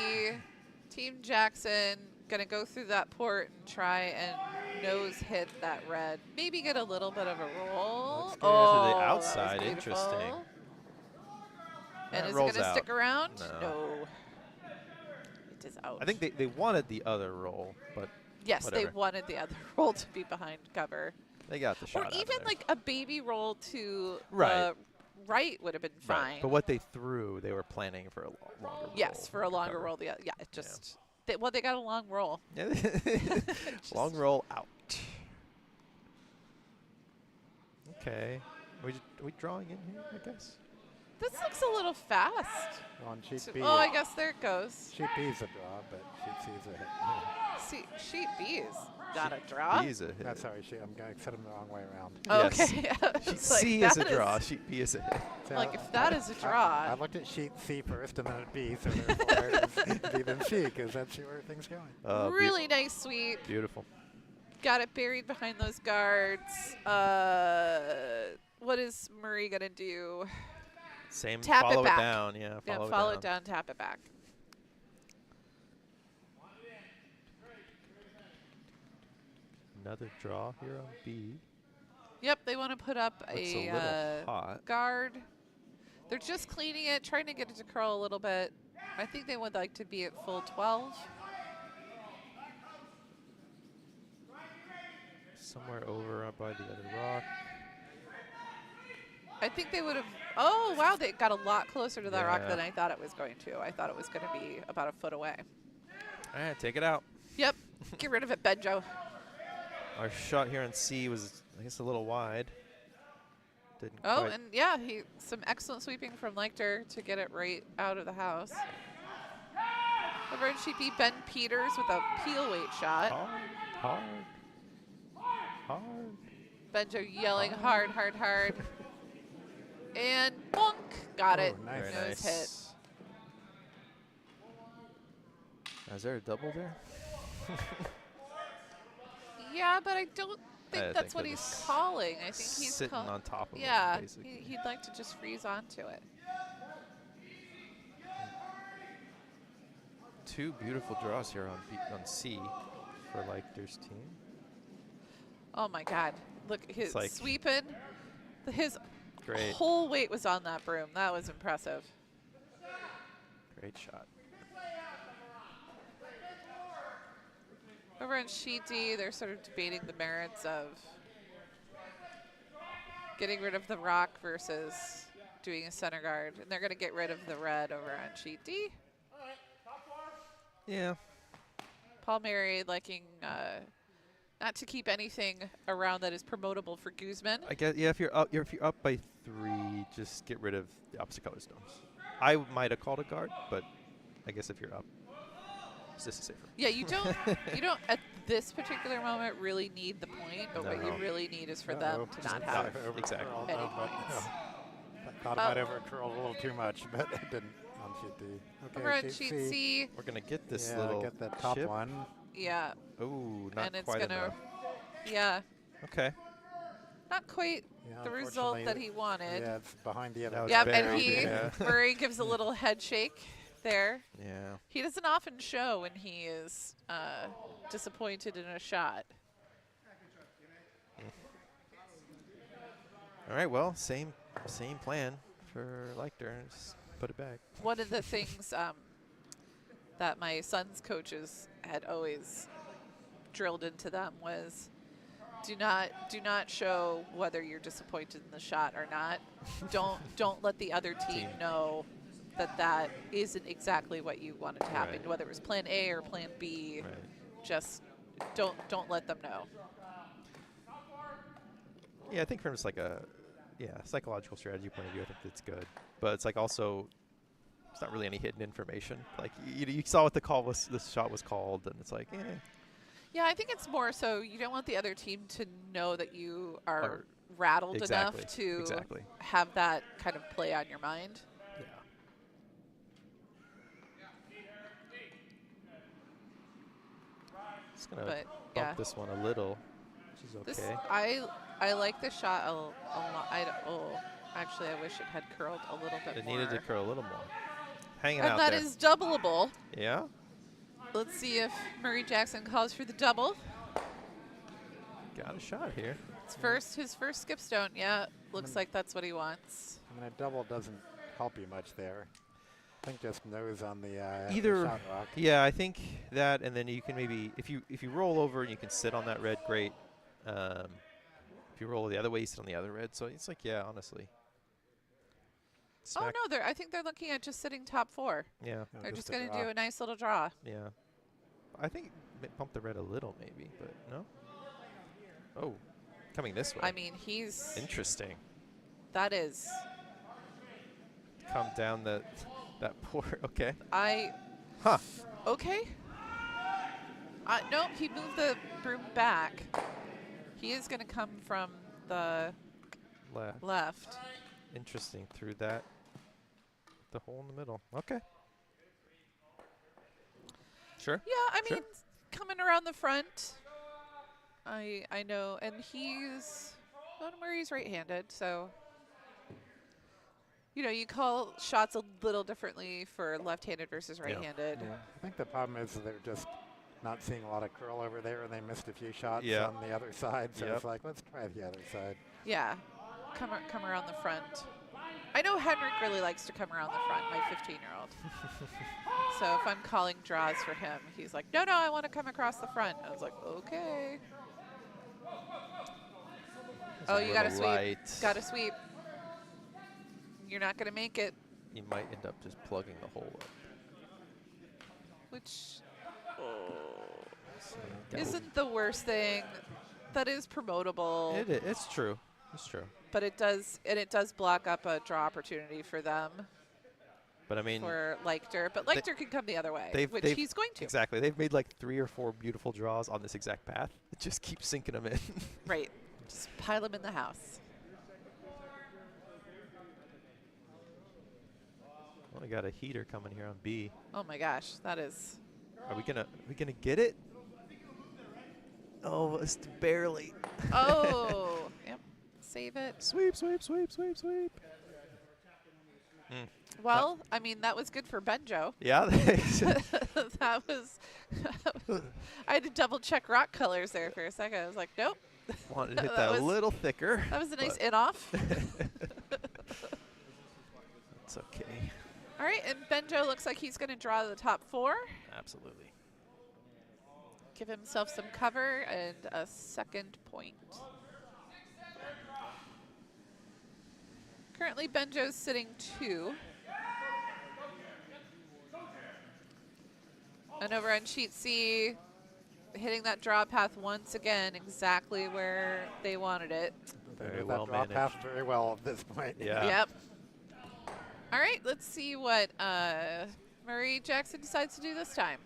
Team Jackson going to go through that port and try and nose hit that red. Maybe get a little bit of a roll. Looks good. To the Oh, that was outside, beautiful. interesting. And That is it rolls going to stick out. around? No. It is out. I think they wanted the other roll, but yes, whatever. they wanted the other roll to be behind cover. they got the shot Or out of even there. like a baby roll to Right. the right would have been fine. Right. But what they threw, they were planning for a longer roll. Yes, for a to longer cover. roll. Yeah, it just. They got a long roll. Yeah. Long roll out. Okay. Are we drawing in here, I guess? This looks a little fast. On sheet B. Oh, I guess there it goes. Sheet B is a draw, but sheet C is a hit. See, sheet B is not a draw. B is a hit. That's sorry, I'm going to set them the wrong way around. Oh, Yes. okay. Sheet It's like, C is a that draw. Sheet B is a hit. So Like, if that is a draw. I looked at sheet C first and then at B, so therefore it's B then C, because that's where things going. Really nice sweep. Beautiful. Got it buried behind those guards. What is Murray going to do? Same. Tap it follow back. down. Yeah. Yeah, follow it down, tap it back. Another draw here on B. Yep, they want to put up Looks a a little hot. guard. They're just cleaning it, trying to get it to curl a little bit. I think they would like to be at full 12. Somewhere over by the other rock. I think they would have. Oh, wow, they got a lot closer to that rock Yeah. than I thought it was going to. I thought it was going to be about a foot away. All right, take it out. Yep, get rid of it, Benjo. Our shot here on C was, I guess, a little wide. Didn't Oh, quite. and yeah, some excellent sweeping from Leichter to get it right out of the house. Over in sheet B, Ben Peters with a peel weight shot. Hard. Benjo yelling hard, hard, hard. And bonk, got it. Oh, nice. Very Nose nice. Is there a double there? Yeah, but I don't think I that's think what they're he's just calling. I think he's sitting on top of yeah, it, basically. he'd like to just freeze onto it. Two beautiful draws here on C for Leichter's team. Oh my God! Look, his like- sweeping. His Great. whole weight was on that broom. That was impressive. Great shot. Over on sheet D, they're sort of debating the merits of getting rid of the rock versus doing a center guard. And they're going to get rid of the red over on sheet D. Yeah. Paul Mary liking not to keep anything around that is promotable for Guzman. I guess if you're up by 3, just get rid of the opposite color stones. I might have called a guard, but I guess if you're up, this is safer. Yeah, you don't at this particular moment really need the point, but what you No. really need is for them to not Not have have. Exactly. any I points. thought I might have curled a little too much, but it didn't on sheet D. Over on Okay, sheet C. C, We're gonna get this Yeah, little get that top chip. one. yeah, Ooh, not and it's quite gonna, enough. yeah, Okay. not quite Yeah, the result unfortunately, that he wanted. Yeah, it's behind the That other. was Yep, very and he good. Murray gives a little head shake there. Yeah. He doesn't often show when he is disappointed in a shot. All right. Well, same plan for Leichter. Just put it back. One of the things that my son's coaches had always drilled into them was do not show whether you're disappointed in the shot or not. don't let the other team know that isn't exactly what you wanted to happen, Right. whether it was plan A or plan B. Right. Just don't let them know. Yeah, I think from just like a psychological strategy point of view, I think that's good. But it's like also, it's not really any hidden information. Like you saw what the shot was called, and it's like, Yeah, I think it's more so you don't want the other team to know that you are rattled exactly, enough to exactly. have that kind of play on your mind. Yeah. Just gonna But, bump yeah. this one a little, is okay. This I like the shot a lot. Actually, I wish it had curled a little bit It more. needed to curl a little more. Hanging And out that there. is doubleable. Yeah. Let's see if Murray Jackson calls for the double. Got a shot here. It's his first skip stone. Yeah, looks like that's what he wants. I mean, a double doesn't help you much there. I think just nose on the Either, the shot rock. yeah, I think that, and then you can maybe, if you roll over and you can sit on that red, great. If you roll the other way, you sit on the other red. So it's like, yeah, honestly. Oh no, I think they're looking at just sitting top 4. Yeah, No, They're just a going to draw. do a nice little draw. yeah. I think bump the red a little maybe, but no. Oh, coming this way. I mean, he's Interesting. that is. Come down that poor. Okay. Huh. Okay. Nope, he moved the broom back. He is going to come from the left. Interesting. Through that. The hole in the middle. Okay. Sure. Yeah, I Sure. mean, coming around the front, I know, and Murray's right-handed, so you call shots a little differently for left-handed versus right-handed. Yeah. I think the problem is they're just not seeing a lot of curl over there, and they missed a few shots Yeah. on the other side. So Yep. it's like, let's try the other side. Yeah, come around the front. I know Henrik really likes to come around the front, my 15-year-old. So if I'm calling draws for him, he's like, no, I want to come across the front. I was like, okay. Oh, you got to sweep. Got to sweep. You're not going to make it. You might end up just plugging the hole up. Which So isn't the worst thing. That is promotable. It's true. It's true. But it does block up a draw opportunity for them. But I mean, For Leichter. But Leichter can come the other way, which they've he's going to. Exactly. They've made like 3 or 4 beautiful draws on this exact path. It just keeps sinking them in. Right. Just pile them in the house. Well, I got a heater coming here on B. Oh my gosh, that is. Are we gonna get it? Oh, it's barely. Oh, yep. Save it. Sweep, sweep, sweep, sweep, sweep. Well, I mean, that was good for Benjo. Yeah. That was. I had to double check rock colors there for a second. I was like, nope. Wanted to hit That that a was- little thicker. That was a nice but in off. It's okay. All right, and Benjo looks like he's going to draw the top 4. Absolutely. Give himself some cover and a second point. Currently, Benjo's sitting 2. And over on sheet C, hitting that draw path once again, exactly where they wanted it. They Very did well that draw managed. path very well at this point. Yeah. Yep. All right, let's see what Murray Jackson decides to do this time.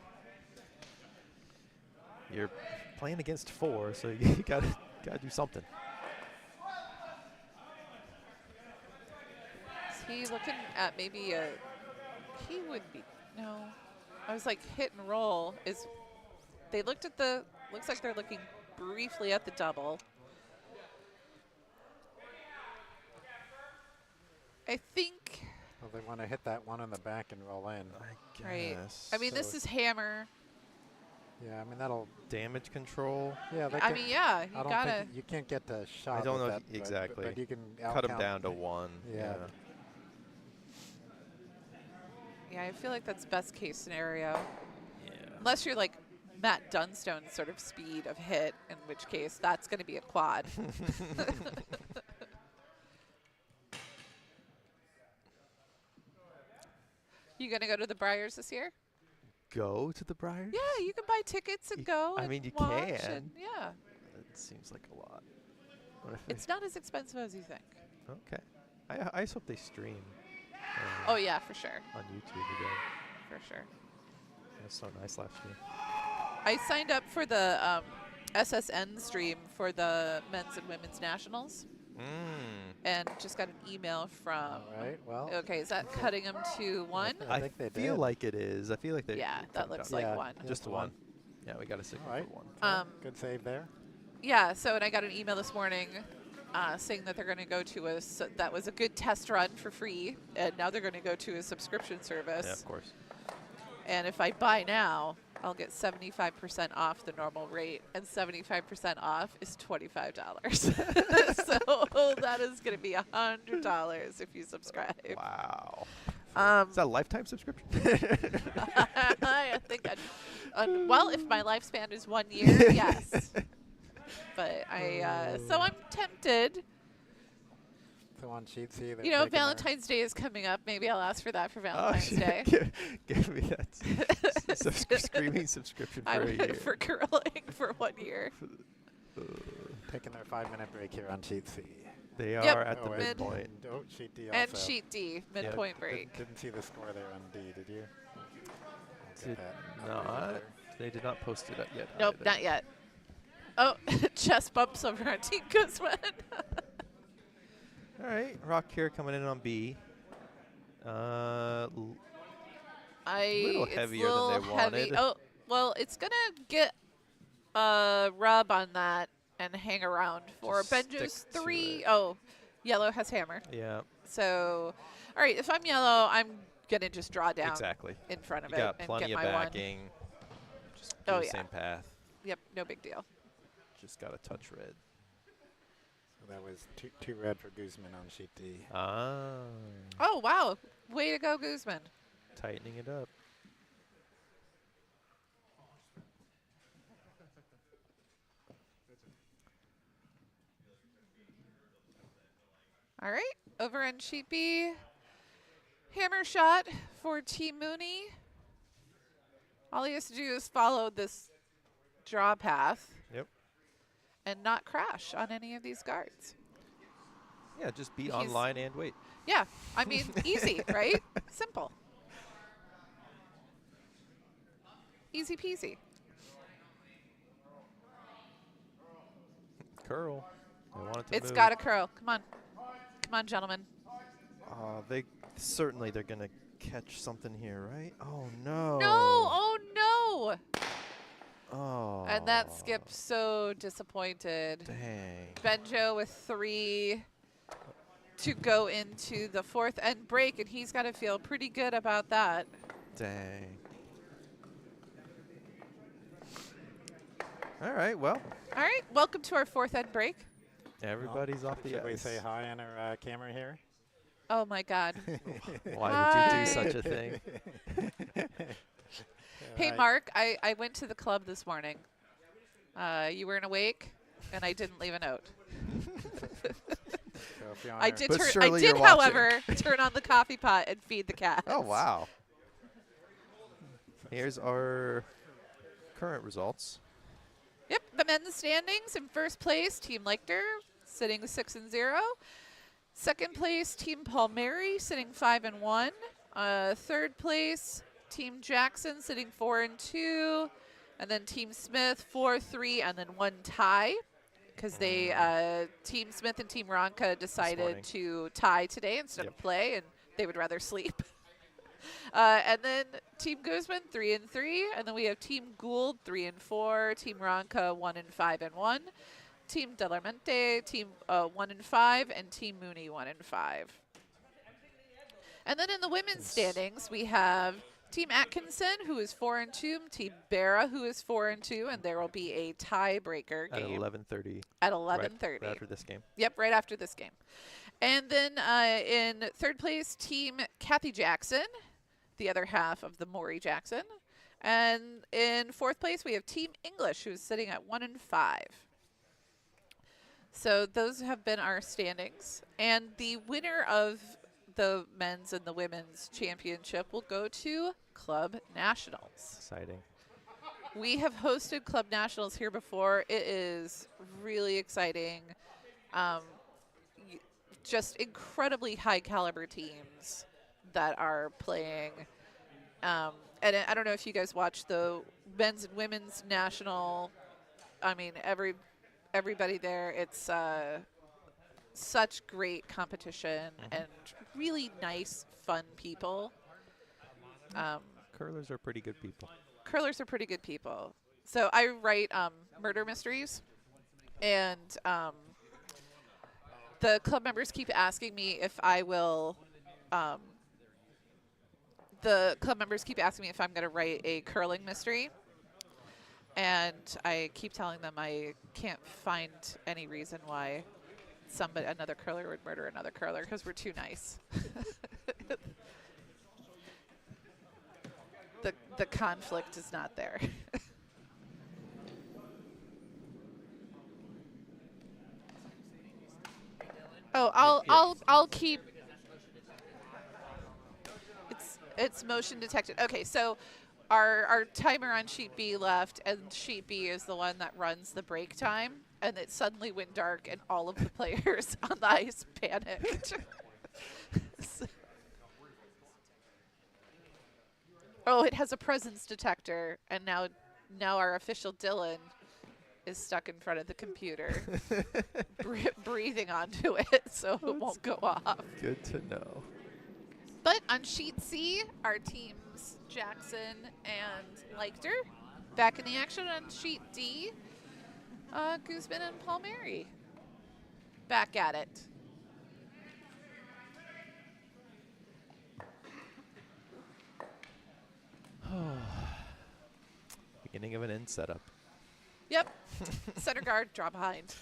You're playing against 4, so you gotta do something. Is he looking at maybe a? He would be no. I was like hit and roll. They looked at the? Looks like they're looking briefly at the double. I think. Well, they want to hit that one in the back and roll in. I Right. guess. I mean, this is hammer. Yeah, I mean that'll. Damage control. Yeah, they I can, mean, yeah, I you don't gotta. think you can't get the shot. I don't with know that, but- exactly. But you can Cut them outcount- down to 1. Yeah. Yeah, I feel like that's best case scenario. Yeah. Unless you're like Matt Dunstone's sort of speed of hit, in which case that's going to be a quad. You going to go to the Briars this year? Go to the Briars? Yeah, you can buy tickets and go. I and mean, you watch can. and yeah, It seems like a lot. What if it's not as expensive as you think. okay. I just hope they stream. Oh yeah, for sure, On YouTube again. for sure. It was so nice last year. I signed up for the SSN stream for the men's and women's nationals, and just got an email from. All right. Well. Okay, is that cutting them to 1? I think they feel did. like it is. I feel like they. Yeah, cut that it looks down. like Yeah. 1. Yeah. Just Just one. one. Yeah, we got a signal All right. for 1. Well, Um, good save there. Yeah, so and I got an email this morning saying that they're going to go to that was a good test run for free, and now they're going to go to a subscription service. Yeah, of course. And if I buy now, I'll get 75% off the normal rate, and 75% off is $25. So that is going to be $100 if you subscribe. Wow. Um, Is that a lifetime subscription? I think well, if my lifespan is 1 year, yes. But so I'm tempted. So on sheet C, they're You know, taking their- Valentine's Day is coming up. Maybe I'll ask for that for Valentine's Day. Give me that screaming subscription for I a would year. for curling for 1 year. taking their 5-minute break here on sheet C. They Yep. are at the and- midpoint. and- oh, sheet D also. And sheet D, midpoint break. Didn't see the score there on D, did you? I'll get Did that not. later. They did not post it yet. Nope, either. not yet. Oh, chest bumps over on Team Guzman. All right, Rock here coming in on B. Little It's heavier a than little they heavy. wanted. Oh, well, it's going to get a rub on that and hang around for Just Benjo's stick to 3. it. Oh, yellow has hammer. Yeah, So, all right, if I'm yellow, I'm going to just draw down exactly. in front of You it got and plenty get of my one. backing. Just do Oh, the yeah. same path. Yep, no big deal. Just got to touch red. So that was two red for Guzman on sheet D. Ah. Oh, wow. Way to go, Guzman. Tightening it up. All right, over on sheet B, hammer shot for Team Mooney. All he has to do is follow this draw path. Yep. And not crash on any of these guards. Yeah, just be He's- online and wait. Yeah, I mean, easy, right? Simple. Easy peasy. Curl. They want it to It's move. got to curl. Come on. Come on, gentlemen. They certainly they're gonna catch something here, right? Oh no. No, oh no. Oh. And that skip's so disappointed. Dang. Benjo with 3 to go into the 4th end break, and he's got to feel pretty good about that. Dang. All right. Well, All right, welcome to our 4th end break. everybody's off the Should we ice. say hi on our camera here? Oh my God. Why would you Hi. do such a thing? Hey, Mark, I went to the club this morning. You weren't awake, and I didn't leave a note. So if you're on I our- did, But I surely did, you're watching. however, turn on the coffee pot and feed the cats. Oh wow. Here's our current results. Yep, the men's standings in first place, Team Leichter, sitting 6-0. Second place, Team Palmieri, sitting 5-1. Third place, Team Jackson, sitting 4-2. And then Team Smith, 4-3, and then 1 tie. Because Team Smith and Team Ronca decided morning. to tie today instead Yep. of play, and they would rather sleep. And then Team Guzman 3-3, and then we have Team Gould 3-4, Team Ronca 1-5-1, Team Delarmente Team 1-5, and Team Mooney 1-5. And then in the women's standings, we have Team Atkinson, who is 4-2, Team Barra, who is 4-2, and there will be a tiebreaker At game 11:30. at 11:30. Right after this game. Yep, right after this game. And then in third place, Team Kathy Jackson, the other half of the Maury Jackson. And in fourth place, we have Team English, who's sitting at 1-5. So those have been our standings. And the winner of the men's and the women's championship will go to Club Nationals. Exciting. We have hosted Club Nationals here before. It is really exciting. Just incredibly high caliber teams that are playing. And I don't know if you guys watch the men's and women's national. I mean, everybody there. It's such great competition and really nice, fun people. Curlers are pretty good people. Curlers are pretty good people. So I write murder mysteries. And the club members keep asking me if I will. The club members keep asking me if I'm going to write a curling mystery. And I keep telling them I can't find any reason why another curler would murder another curler because we're too nice. The conflict is not there. Oh, I'll keep. It's motion detected. Okay, so our timer on sheet B left, and sheet B is the one that runs the break time, and it suddenly went dark, and all of the players on the ice panicked. Oh, it has a presence detector, and now our official Dylan is stuck in front of the computer, breathing onto it, so it won't go off. Good to know. But on sheet C, our teams Jackson and Leichter back in the action. On sheet D, Guzman and Palmieri back at it. Beginning of an end setup. Yep. Center guard, draw behind.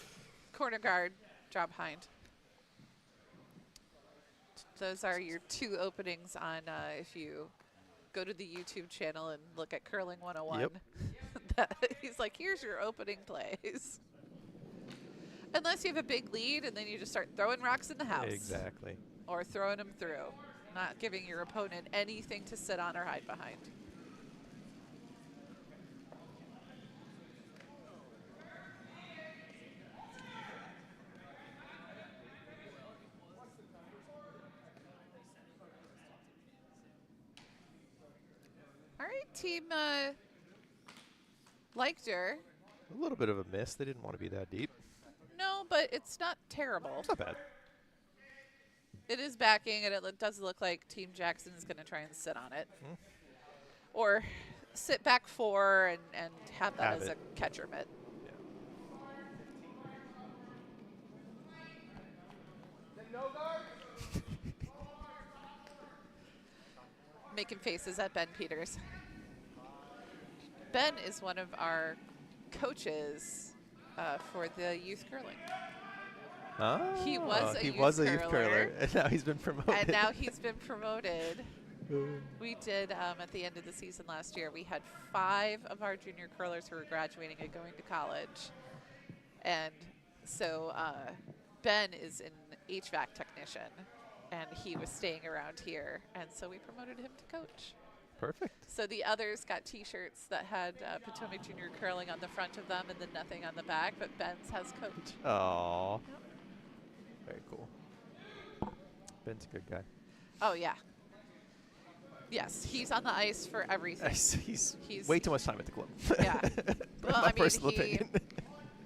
Corner guard, draw behind. Those are your two openings on if you go to the YouTube channel and look at Curling 101. Yep. He's like, here's your opening plays. Unless you have a big lead, and then you just start throwing rocks in the house. Exactly. Or throwing them through. Not giving your opponent anything to sit on or hide behind. All right, team Leichter. A little bit of a miss. They didn't want to be that deep. No, but it's not terrible. It's not bad. It is backing, and it does look like Team Jackson is going to try and sit on it. Or sit back four and have that as a catcher mitt. Making faces at Ben Peters. Ben is one of our coaches for the youth curling. Oh, He was a youth curler, and now he's been promoted. And now he's been promoted. We did, at the end of the season last year, we had 5 of our junior curlers who were graduating and going to college. And so Ben is an HVAC technician, and he was staying around here. And so we promoted him to coach. Perfect. So the others got T-shirts that had Potomac Junior Curling on the front of them and then nothing on the back, but Ben's has coach. Oh. Yep. Very cool. Ben's a good guy. Oh, yeah. Yes, he's on the ice for everything. He's way too much time at the club. Yeah. Well, My personal opinion.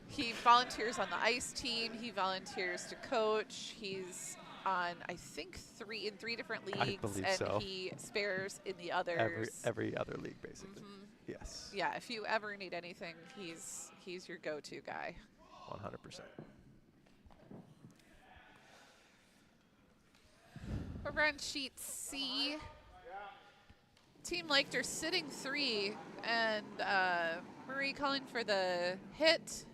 He volunteers on the ice team. He volunteers to coach. He's on, I think, 3 different leagues. I believe and so. He spares in the others. Every other league, basically. Yes. Yeah, if you ever need anything, he's your go-to guy. 100%. Over on sheet C, Team Leichter sitting 3, and Marie calling for the hit.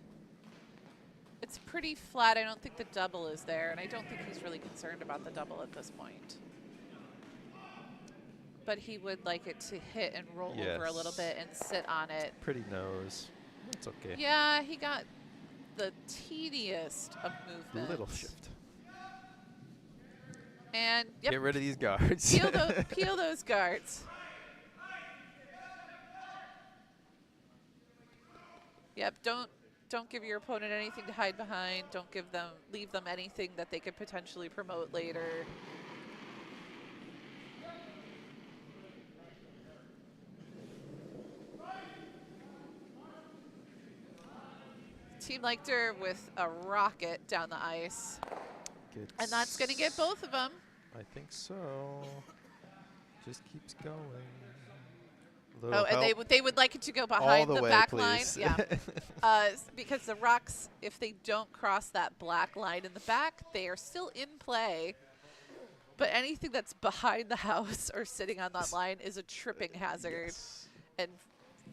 It's pretty flat. I don't think the double is there, and I don't think he's really concerned about the double at this point. But he would like it to hit and roll over a little bit and sit on it. Pretty nose. It's okay. Yeah, he got the teeniest of movement. Little shift. And yep, Get rid of these guards. peel those guards. Yep, don't give your opponent anything to hide behind. Don't leave them anything that they could potentially promote later. Team Leichter with a rocket down the ice. And that's going to get both of them. I think so. Just keeps going. Little Oh, and help. they would like it to go All behind the the way, back line. please. Yeah. Because the rocks, if they don't cross that black line in the back, they are still in play. But anything that's behind the house or sitting on that line is a tripping hazard Yes. and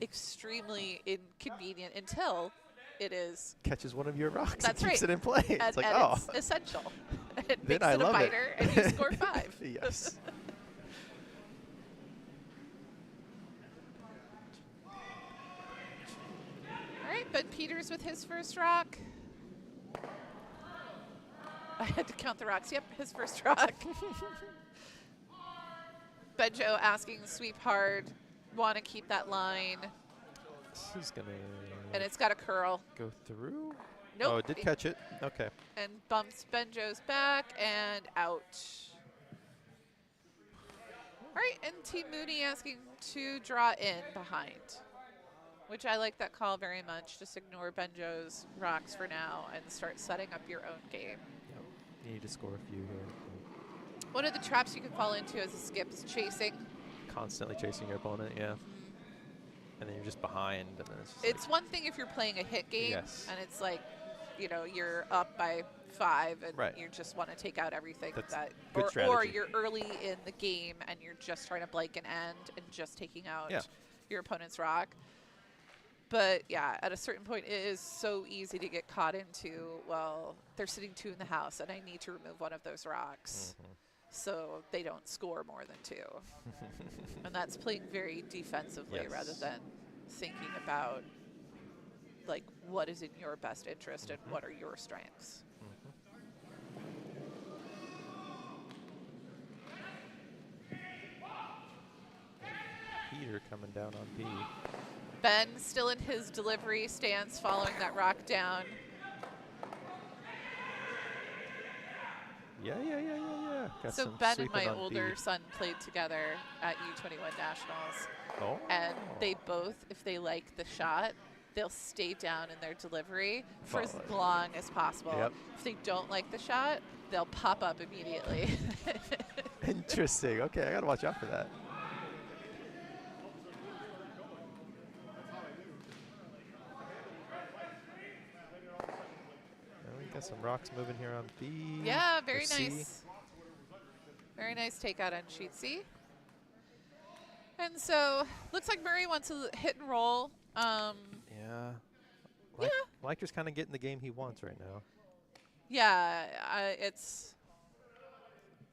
extremely inconvenient until it is. Catches one of your rocks That's and keeps right. it in play. And, It's like, and oh. it's essential. It Then makes I it a love it. biter, and you score 5. Yes. All right, Ben Peters with his first rock. I had to count the rocks. Yep, his first rock. Benjo asking sweep hard, want to keep that line, This is going and to it's got a curl. go through. Nope. Oh, it did catch it. Okay. And bumps Benjo's back and out. All right, and Team Mooney asking to draw in behind, which I like that call very much. Just ignore Benjo's rocks for now and start setting up your own game. Yep. You need to score a few here. One of the traps you can fall into as a skip is chasing. Constantly chasing your opponent, yeah. And then you're just behind. And then it's just It's one thing if you're playing a hit game Yes. and it's like, you know, you're up by 5 and Right. you just want to take out everything That's that, good or strategy. you're early in the game and you're just trying to blank an end and just taking out Yeah. your opponent's rock. But yeah, at a certain point, it is so easy to get caught into, well, they're sitting 2 in the house and I need to remove one of those rocks. So they don't score more than 2. And that's playing very defensively Yes. rather than thinking about like what is in your best interest and what are your strengths. Peter coming down on B. Ben still in his delivery stance following that rock down. Yeah. Got So some Ben and sweeping my on older B. son played together at U21 Nationals. Oh. And they both, if they like the shot, they'll stay down in their delivery for as Follow it. long as possible. Yep. If they don't like the shot, they'll pop up immediately. Interesting. Okay, I got to watch out for that. Now we got some rocks moving here on B. Yeah, or very C. nice. Very nice takeout on sheet C. And so, looks like Murray wants to hit and roll. Yeah. Yeah. Leichter's kind of getting the game he wants right now. Yeah, it's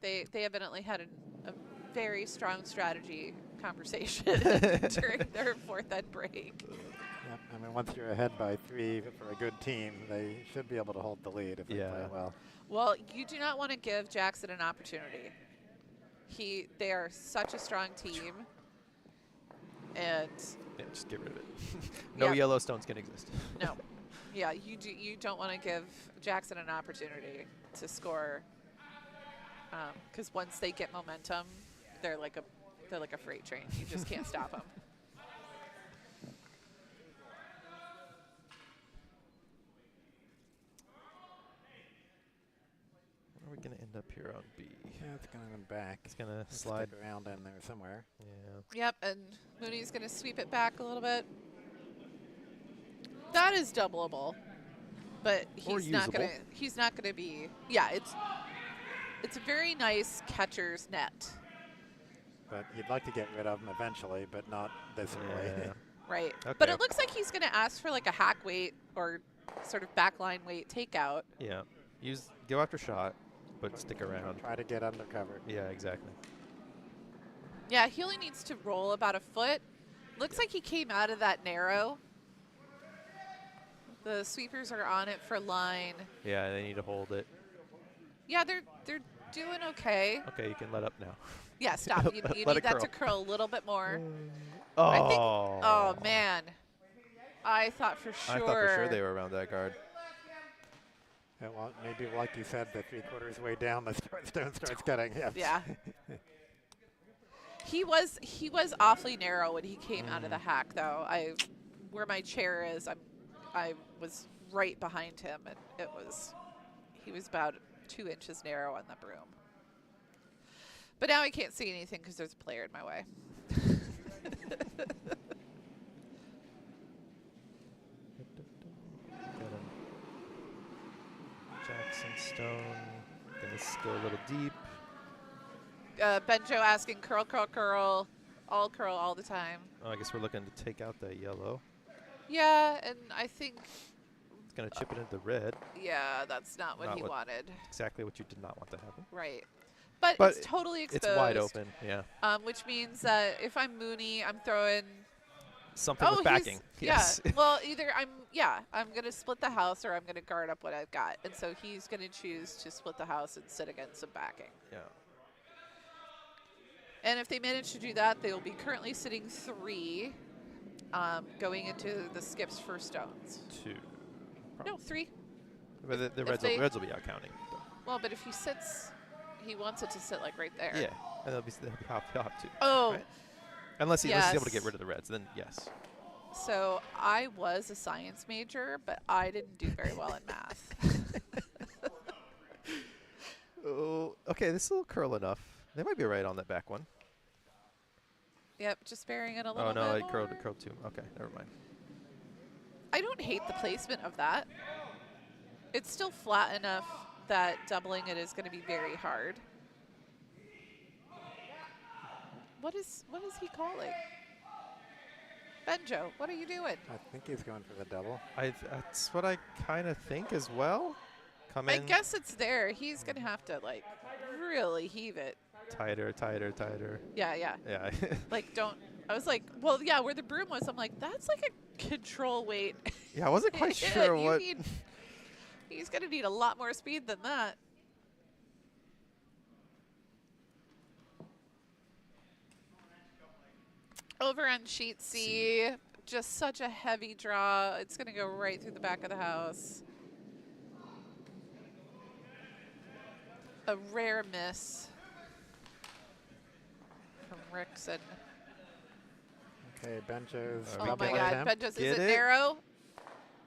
they evidently had a very strong strategy conversation during their 4th ed break. Yep. I mean, once you're ahead by 3 for a good team, they should be able to hold the lead if they play well. Well, you do not want to give Jackson an opportunity. They are such a strong team, and Yeah, just get rid of it. No Yeah. Yellowstones can exist. no, yeah, you don't want to give Jackson an opportunity to score, because once they get momentum, they're like a freight train. You just can't stop them. Where are we going to end up here on B? Yeah, it's going back. It's going to Let's slide. stick around in there somewhere. Yeah. Yep, and Mooney's going to sweep it back a little bit. That is doubleable, but Or he's not going usable. to. He's not going to be. Yeah, it's a very nice catcher's net, But you'd like to get rid of them eventually, but not this early. Yeah. right? But Okay. it looks like he's going to ask for like a hack weight or sort of backline weight takeout. Yeah. Go after shot, but stick around. Try to get undercover. Yeah, exactly. Yeah, he only needs to roll about a foot. Looks like he came out of that narrow. The sweepers are on it for line. Yeah, they need to hold it. Yeah, they're doing okay. Okay, you can let up now. Yeah, stop. You Let need it that to curl a little bit more. Oh. I think. Oh man, I thought for sure. I thought for sure they were around that guard. Yeah, well, maybe like you said, the 3/4 way down, the stone starts cutting. Yeah. He was awfully narrow when he came out of the hack, though. Where my chair is, I was right behind him, and he was about 2 inches narrow on the broom. But now I can't see anything because there's a player in my way. Jackson Stone gonna go a little deep. Benjo asking curl, curl, curl all the time. Oh, I guess we're looking to take out that yellow. Yeah, and I think, It's gonna chip it into the red. yeah, that's not what Not he what- wanted. Exactly what you did not want to happen. Right. But But it's totally exposed. It's wide open. Yeah. Which means that if I'm Mooney, I'm throwing. Something with backing. Yes. Yeah. Well, either I'm going to split the house or I'm going to guard up what I've got. And so he's going to choose to split the house and sit against some backing. Yeah. And if they manage to do that, they will be currently sitting 3, going into the skips for stones. 2. No, 3. But the if reds, they- reds will be out counting. Well, but if he sits, he wants it to sit like right there. Yeah. And he'll have 2. Oh, Right? Unless he's able to yes. get rid of the reds, then yes. So I was a science major, but I didn't do very well in math. Oh, okay. This is a little curl enough. They might be right on that back one. Yep, just bearing it a little Oh no, bit I curled more. too. Okay, never mind. I don't hate the placement of that. It's still flat enough that doubling it is going to be very hard. What is he calling? Benjo, what are you doing? I think he's going for the double. That's what I kind of think as well. Come I in guess it's there. He's going to have to, like, really heave it. tighter, tighter, tighter. Yeah, yeah. Yeah. Like, don't. I was like, well, yeah, where the broom was, I'm like, that's like a control weight. Yeah, I wasn't quite sure You what. he's going to need a lot more speed than that. Over on sheet C, just such a heavy draw. It's going to go right through the back of the house. A rare miss from Rickson. Okay, Benjo's. Are we Oh my getting God, him. Benjo's, is Get it it? narrow?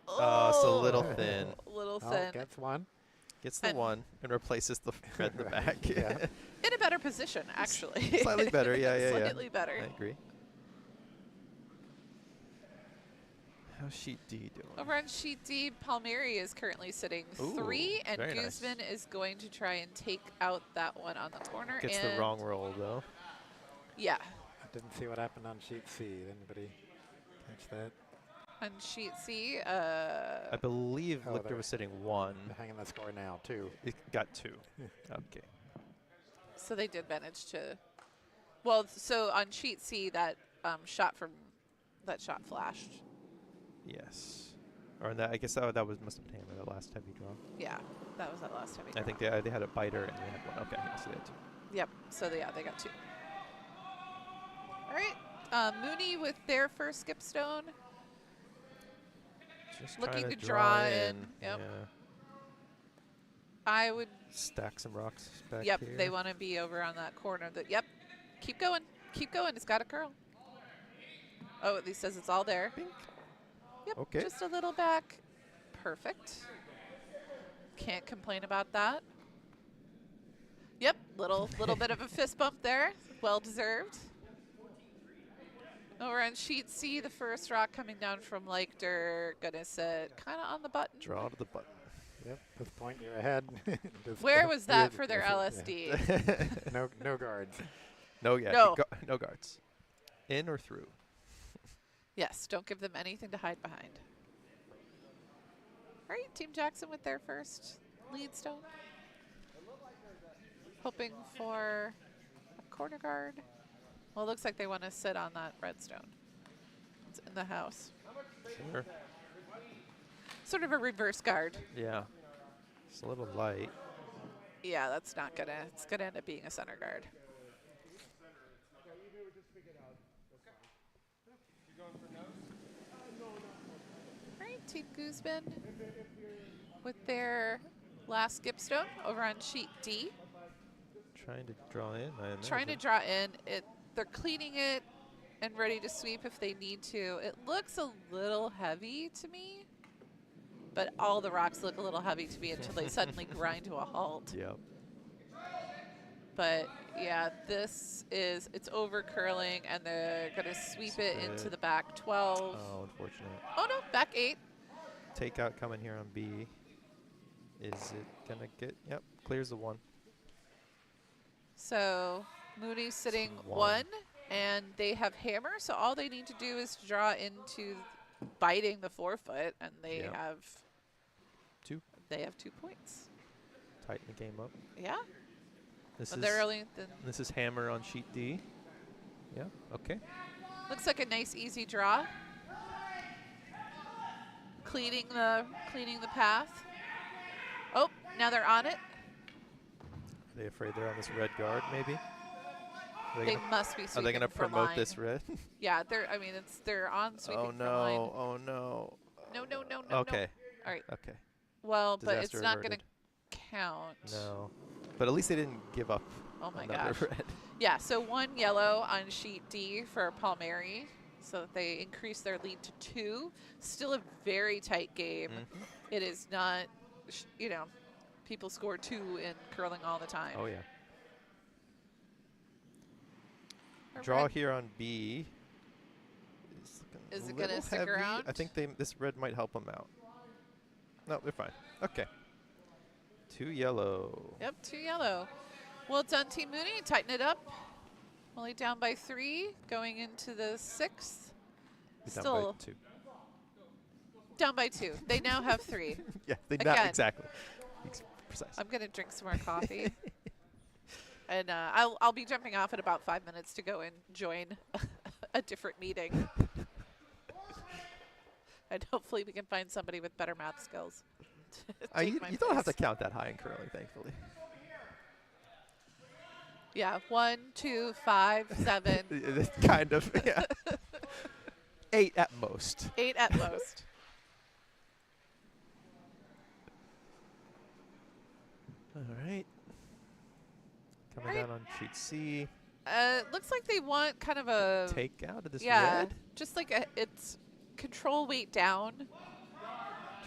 Oh, it's a little thin. Little Oh, thin. gets one. Gets the And- 1 and replaces the red in the back. Yeah. In a better position, actually. Slightly better, yeah. Slightly better. I agree. How's sheet D doing? Over on sheet D, Palmieri is currently sitting Ooh, 3, and very nice. Guzman is going to try and take out that one on the corner. Gets and the wrong roll though. Yeah, I didn't see what happened on sheet C. Anybody catch that? on sheet C. I believe Oh, Leichter there. was sitting 1. They're hanging the score now, too. It got 2. Okay. So they did manage to. Well, so on sheet C, that shot flashed. Yes. Or that I guess that was must have been hammer that last heavy draw. Yeah, that was that last time. I think they had a biter and they had 1. Okay, I see that too. Yep. So they got 2. All right. Mooney with their first skip stone. Just Looking trying to to draw draw in. Yep. Yeah. I would. Stack some rocks back Yep. here. They want to be over on that corner. Yep. Keep going. Keep going. It's got a curl. Oh, at least says it's all there. Bink. Yep. Okay. Just a little back. Perfect. Can't complain about that. Yep. Little bit of a fist bump there. Well deserved. Over on sheet C, the first rock coming down from Leichter. Gonna sit kind of on the button. Draw to the button. Yep, at this point you're ahead. Just Where was that yeah, for their yeah. LSD? No guards. No, yeah. No. No guards. In or through. Yes, don't give them anything to hide behind. All right, Team Jackson with their first lead stone. Hoping for a corner guard. Well, it looks like they want to sit on that red stone. It's in the house. Sure. Sort of a reverse guard. Yeah. It's a little light. Yeah, that's not gonna. It's gonna end up being a center guard. All right, Team Guzman with their last skip stone over on sheet D. Trying to draw in. Trying to draw in. They're cleaning it and ready to sweep if they need to. It looks a little heavy to me, but all the rocks look a little heavy to me until they suddenly grind to a halt. Yep. But yeah, it's over curling, and they're going to sweep it into the back 12. Oh, unfortunate. Oh, no, back 8. Takeout coming here on B. Is it going to get? Yep, clears the 1. So Mooney's sitting One. 1, and they have hammer, so all they need to do is draw into biting the forefoot, and they Yep. have 2. They have 2 points. Tighten the game up. Yeah. This But is they're early. this is hammer on sheet D. Yeah. Okay. Looks like a nice, easy draw. Cleaning the path. Oh, now they're on it. Are they afraid they're on this red guard? Maybe. Are They gonna- must be Are sweeping they going to for promote line. this red? Yeah, they're on sweeping Oh for line. no! Oh no! No. Okay. All right. Okay. Well, but Disaster it's not going to averted. count. No. But at least they didn't give up. Oh my another gosh. red. Yeah, so 1 yellow on sheet D for Palmieri, so that they increase their lead to 2. Still a very tight game. Mhm. It is not, people score 2 in curling all the time. Oh yeah. Or Draw red. here on B. Is a it gonna little stick heavy. around? I think this red might help them out. No, they're fine. Okay. 2 yellow. Yep, 2 yellow. Well done, Team Mooney. Tighten it up. Only down by 3, going into the 6th. Down Still by 2. down by 2. They now have 3. Yeah, they Again. not exactly. Precise. I'm going to drink some more coffee. And I'll be jumping off in about 5 minutes to go and join a different meeting. And hopefully we can find somebody with better math skills. to take You my don't have to place. count that high in curling, thankfully. Yeah, 1, 2, 5, 7, It's kind of, yeah. 8 at most. 8 at most. All right. Coming Alright. down on sheet C. Looks like they want kind of a Take out of this yeah, red. just like it's control weight down.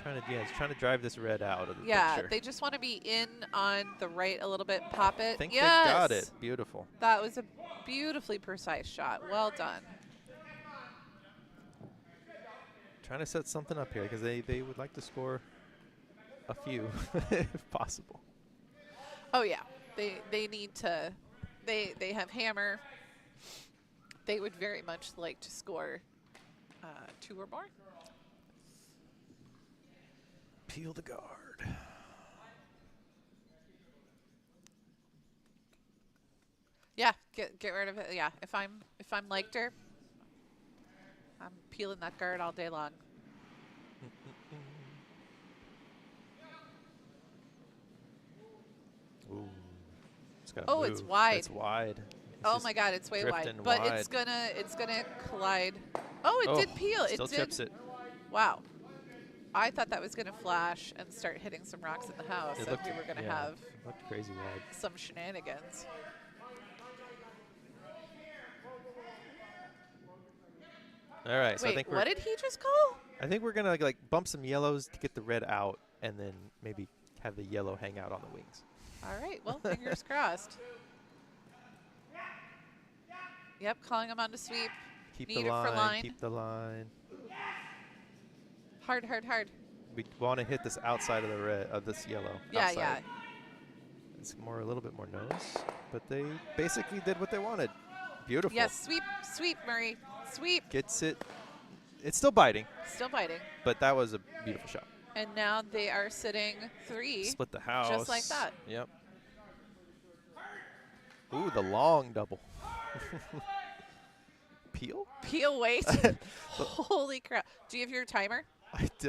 It's trying to drive this red out of the Yeah, picture. they just want to be in on the right a little bit, pop it. I think Yes! they got it. Beautiful. That was a beautifully precise shot. Well done. Trying to set something up here because they would like to score a few if possible. Oh yeah, they need to. They have hammer. They would very much like to score 2 or more. Peel the guard. Yeah, get rid of it. Yeah, if I'm Leichter, I'm peeling that guard all day long. Ooh. It's got Oh, it's wide. It's wide. Oh my God, it's way wide. drifting But wide. it's gonna collide. Oh, it did peel. Still It did. chips it. Wow. I thought that was gonna flash and start hitting some rocks in the house. It And looked, we were gonna yeah, have it looked crazy wide. some shenanigans. All right, so I Wait, think what did he just call? we're gonna like bump some yellows to get the red out, and then maybe have the yellow hang out on the wings. All right, well, fingers crossed. Yep, calling him on to sweep. Keep Need the it for line. line. Keep the line. Hard, hard, hard. We want to hit this outside of the red of this yellow. Yeah, outside. yeah. It's a little bit more nose, but they basically did what they wanted. Beautiful. Yes, sweep, sweep, Murray. Sweep. Gets it. It's still biting, Still biting. but that was a beautiful shot. And now they are sitting 3. Split the house. Just like that. Yep. Ooh, the long double. Peel? Peel weight. Holy crap. Do you have your timer?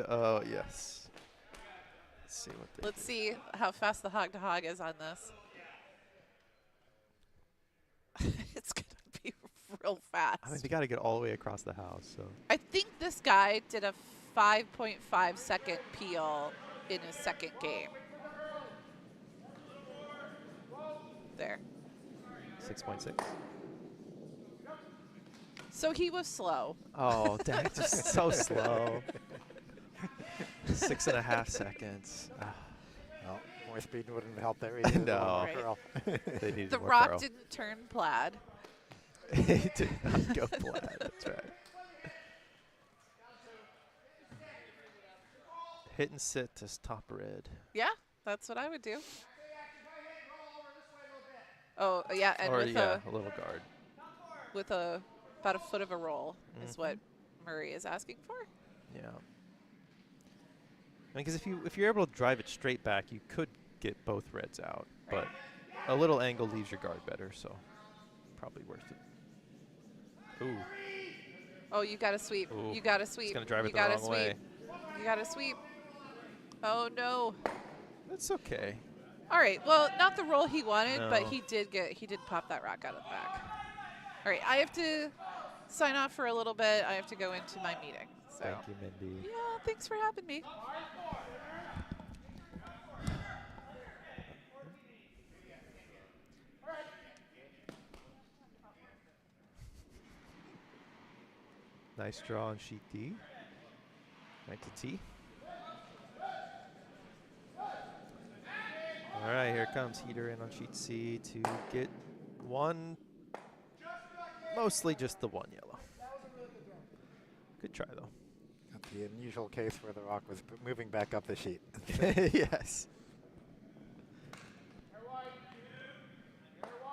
Oh, yes. Let's see what they Let's do. see how fast the hog to hog is on this. It's going to be real fast. I mean, they got to get all the way across the house. So I think this guy did a 5.5 second peel in his second game. There. 6.6. So he was slow. Oh, that's just so slow. 6.5 seconds. Well, more more speed wouldn't have helped there. He needed No. one more Right. curl. They needed The more rock curl. didn't turn plaid. He did not go flat. That's right. Hit and sit to stop red. Yeah, that's what I would do. Oh, yeah, and Or with yeah, a little guard. about a foot of a roll is what Mhm. Murray is asking for. Yeah. I mean, because if you're able to drive it straight back, you could get both reds out, Right. but a little angle leaves your guard better, so probably worth it. Ooh, Oh, you got to sweep. Ooh. You got to sweep. it's gonna drive you it the gotta wrong sweep. way. You got to sweep. Oh no. That's okay. All right. Well, not the roll he wanted, but No. he did pop that rock out of the back. All right. I have to sign off for a little bit. I have to go into my meeting. So. Thank you, Mindy. Yeah, thanks for having me. Nice draw on sheet D. Knight to T. All right, here comes Heater in on sheet C to get one, mostly just the one yellow. Good try, though. Got the unusual case where the rock was moving back up the sheet. Yes.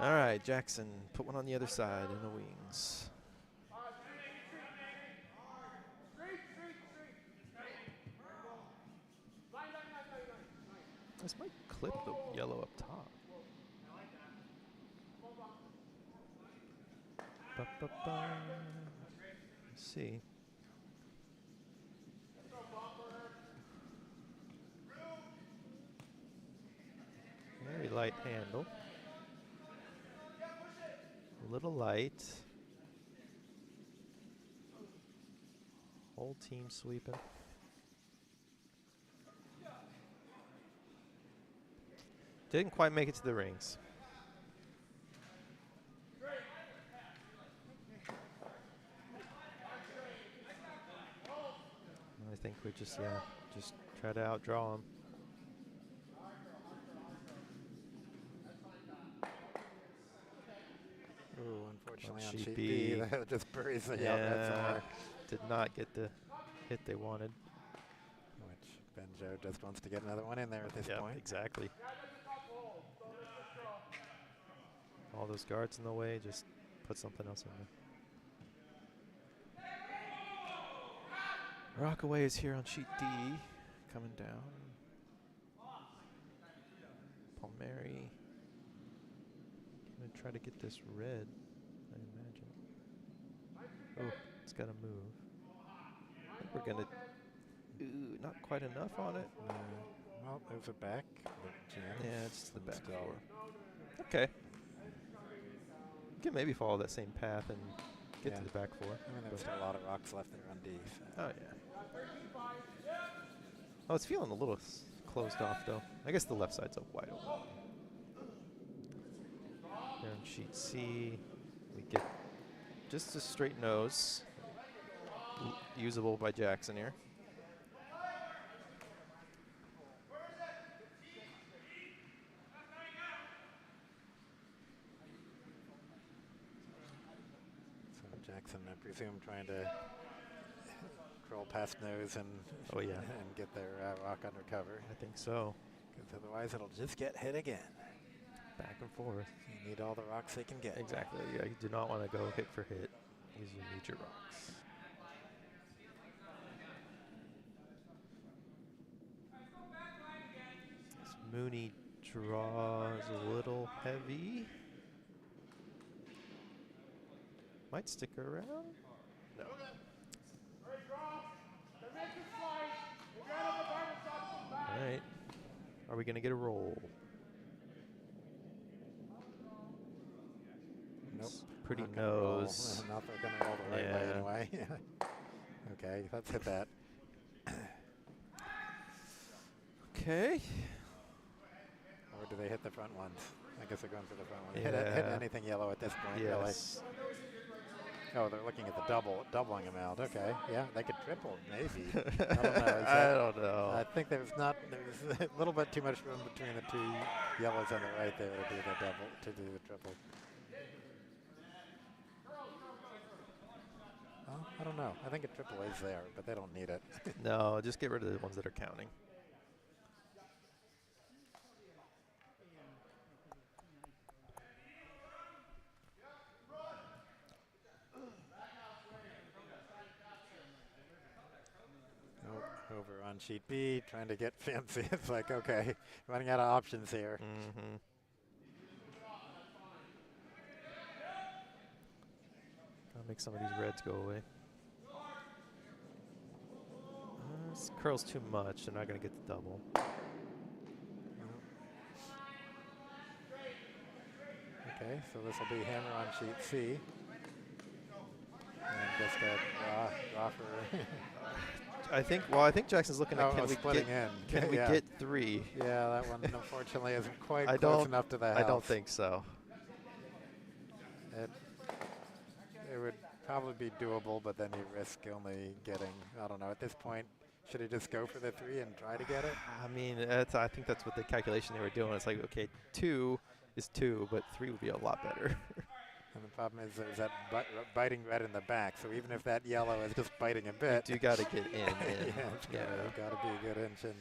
All right, Jackson, put one on the other side in the wings. This might clip the yellow up top. Ba-ba-ba. Let's see. Very light handle. A little light. Whole team sweeping. Didn't quite make it to the rings. I think we just try to outdraw him. Ooh, unfortunately on sheet sheet B. B, that just buries the yellow somewhere. Did not get the hit they wanted. Which Benjo just wants to get another one in there at this Yep, point. exactly. All those guards in the way, just put something else in there. Rockaway is here on sheet D, coming down. Palmieri. Gonna try to get this red, I imagine. Oh, it's gotta move. I think we're gonna, ooh, not quite enough on it. Well, there's a back. Yeah, it's the back still. four. Okay. You can maybe follow that same path and get to the back four. I mean, there's still a lot of rocks left there on D. So. Oh, yeah. Oh, it's feeling a little closed off, though. I guess the left side's up wide open. Here on sheet C, we get just a straight nose. Usable by Jackson here. So Jackson, I presume, trying to crawl past nose and Oh, yeah. and get their rock under cover. I think so. Because otherwise it'll just get hit again. Back and forth. You need all the rocks they can get. Exactly. Yeah, you do not want to go hit for hit. You need your rocks. This Mooney draws a little heavy. Might stick around. No. All right. Are we going to get a roll? Nope. Pretty Not gonna roll. nose. Not going to roll the right way Yeah. anyway. Okay, let's hit that. Okay. Or do they hit the front ones? I guess they're going for the front one. Hit Yeah. anything yellow at this point, Yes. really. Oh, they're looking at the doubling them out. Okay, yeah, they could triple maybe. I don't know. I don't know. I think there's a little bit too much room between the two yellows on the right there to do the double, to do the triple. Well, I don't know. I think a triple is there, but they don't need it. No, just get rid of the ones that are counting. Over on sheet B, trying to get fancy. It's like, okay, running out of options here. Mm-hmm. Gotta make some of these reds go away. This curls too much. They're not gonna get the double. Okay, so this will be hammer on sheet C. And just a draw for. I think Jackson's looking at can we get 3? Yeah, that one unfortunately isn't quite close enough to the house. I don't think so. It would probably be doable, but then you risk only getting, I don't know, at this point, should he just go for the 3 and try to get it? I mean, I think that's what the calculation they were doing. It's like, okay, 2 is 2, but 3 would be a lot better. And the problem is there's that biting red in the back, so even if that yellow is just biting a bit. You got to get in. Yeah, got to be a good inch in.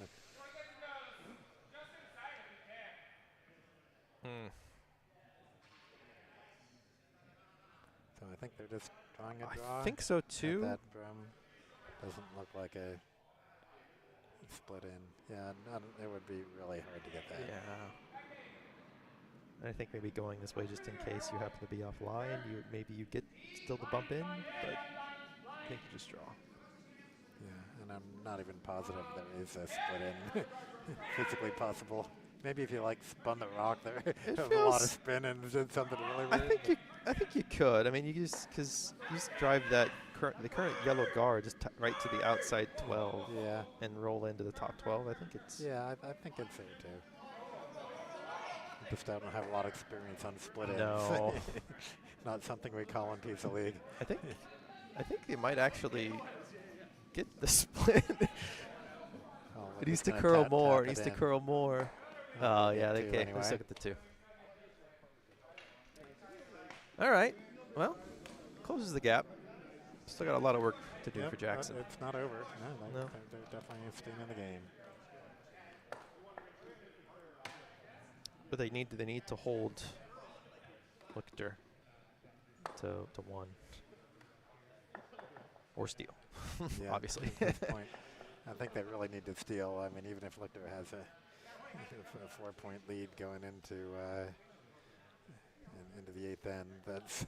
So I think they're just drawing a draw. I think so too. That doesn't look like a split in. Yeah, it would be really hard to get that. Yeah. I think maybe going this way just in case you happen to be offline, maybe you get still the bump in, but I think you just draw. Yeah, and I'm not even positive there is a split in physically possible. Maybe if you like spun the rock there, a lot of spin and did something really weird. I think you could. I mean, you just drive that the current yellow guard just right to the outside 12. Yeah. And roll into the top 12. I think it's. Yeah, I think it's there too. Just don't have a lot of experience on split ends. No. Not something we call in Pizza League. I think they might actually get the split. It needs to curl more. It needs to curl more. Oh, yeah. Okay. Anyway. Let's look at the 2. All right. Well, closes the gap. Still got a lot of work to do for Jackson. It's not over. No. No. They're definitely staying in the game. But they need to hold Leichter to 1 or steal. Yeah, obviously. At this point, I think they really need to steal. I mean, even if Leichter has a 4-point lead going into the 8th end, that's.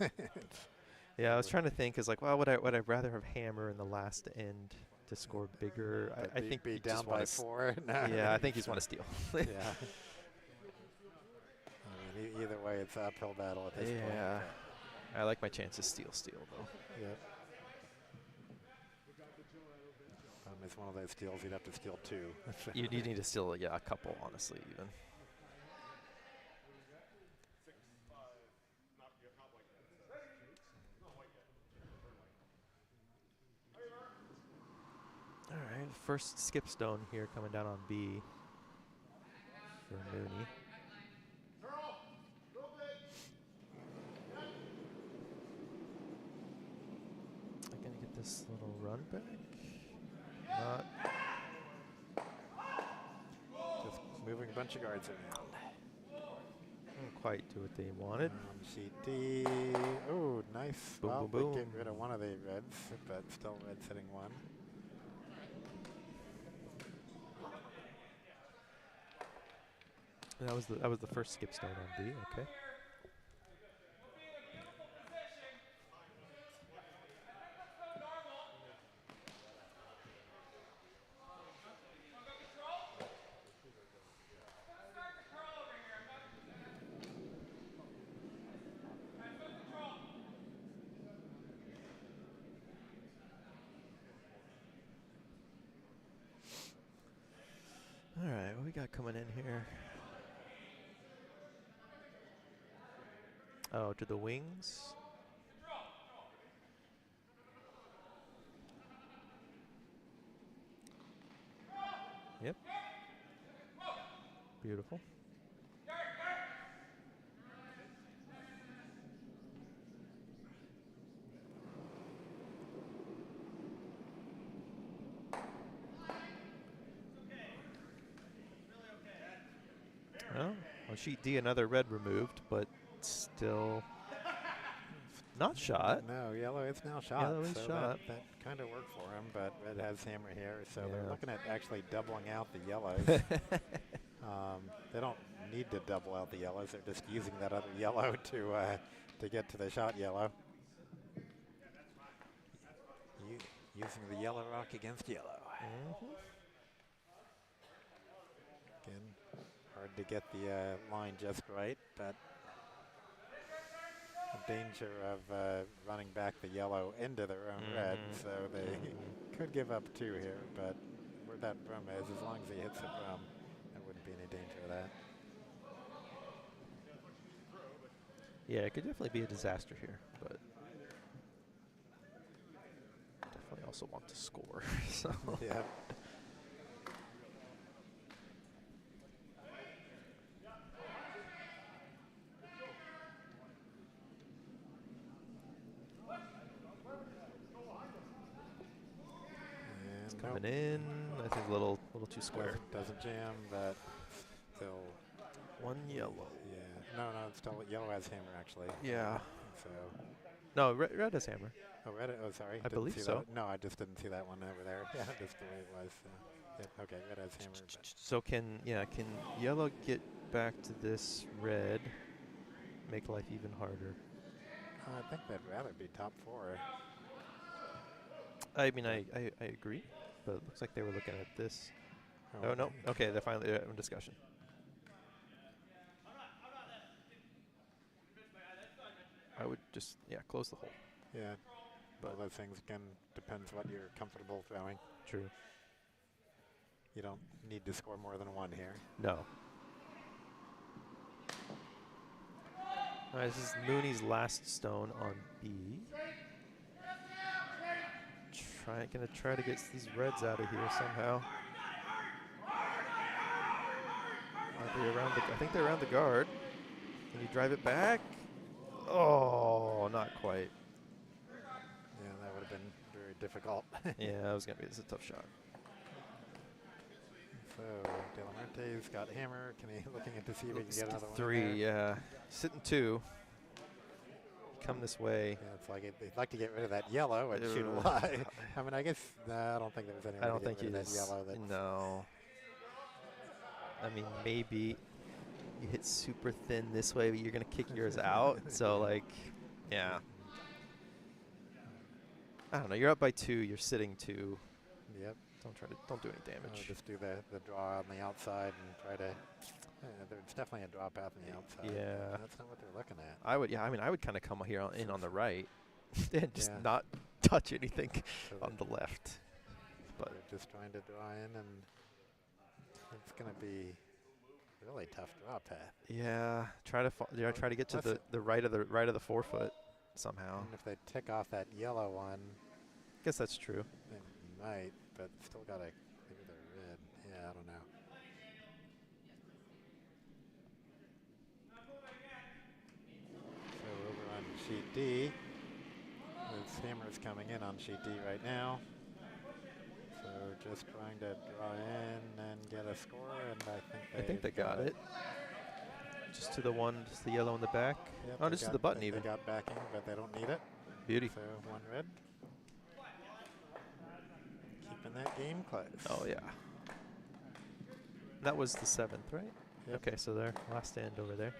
Yeah, I was trying to think. Is like, well, would I rather have hammer in the last end to score bigger? I think be down by 4. Yeah, I think you just want to steal. Yeah. I mean, either way, it's an uphill battle at this point. Yeah, I like my chances steal though. Yep. It's one of those steals you'd have to steal 2. you need to steal a couple, honestly, even. All right, first skip stone here coming down on B for Mooney. I'm gonna get this little run back. Not. Just moving a bunch of guards around. Didn't quite do what they wanted. Sheet D. Oh, nice. Boom, Well, boom, boom. Get rid of one of the reds, but still red's hitting 1. That was the first skip stone on D. Okay. All right, what we got coming in here? Oh, to the wings. Yep. Beautiful. Well, on sheet D, another red removed, but still not shot. No, yellow is now shot. Yellow is so shot. That kind of worked for him, but red has hammer here, so they're Yeah. looking at actually doubling out the yellows. They don't need to double out the yellows. They're just using that other yellow to get to the shot yellow. Using the yellow rock against yellow. Again, hard to get the line just right, but the danger of running back the yellow into their own red, so they could give up 2 here, but where that drum is, as long as he hits the drum, there wouldn't be any danger of that. Yeah, it could definitely be a disaster here, but definitely also want to score. So Yeah. it's coming in. I think a little too square. Doesn't jam, but still. 1 yellow. Yeah. No, it's still yellow has hammer actually. Yeah. So. No, red has hammer. Oh, red. Oh, sorry. I believe see so. That. No, I just didn't see that one over there. Yeah, just the way it was. Yep. Okay, red has hammer. So can yellow get back to this red? Make life even harder. I think they'd rather be top 4. I mean, I agree, but it looks like they were looking at this. Oh, no. Okay, they're finally in discussion. I would just, close the hole. Yeah, but all those things, again, depends what you're comfortable throwing. True. You don't need to score more than 1 here. No. All right, this is Mooney's last stone on B. Gonna try to get these reds out of here somehow. Are they around I think they're around the guard. Can you drive it back? Oh, not quite. Yeah, that would have been very difficult. Yeah, that was gonna be a tough shot. So Delamarte's got hammer. Can he looking at to see if he can get another 3, one? 3, yeah. Sitting 2. Come this way. Yeah, it's like they'd like to get rid of that yellow and shoot a lie. I mean, I guess I don't think there was any. I don't think that yellow. No. I mean, maybe you hit super thin this way, but you're gonna kick yours out. So yeah. I don't know. You're up by 2. You're sitting 2. Yep. Don't do any damage. Just do the draw on the outside and try to. There's definitely a draw path on the outside. Yeah. That's not what they're looking at. I would kind of come here in on the right and just Yeah. not touch anything So on the left. But they're just trying to draw in, and it's going to be really tough draw path. yeah, try to get to the right of the 4 foot somehow. And if they tick off that yellow one, Guess that's true. they might, but still got to clear the red. Yeah, I don't know. So over on sheet D, this hammer's coming in on sheet D right now. So just trying to draw in and get a score, and I think they got it. Just to the yellow in the back. Yep, Oh, just to the button even. They got backing, but they don't need it. Beauty. So 1 red. Keeping that game close. Oh yeah. That was the 7th, right? Yep. Okay, so their last stand over there.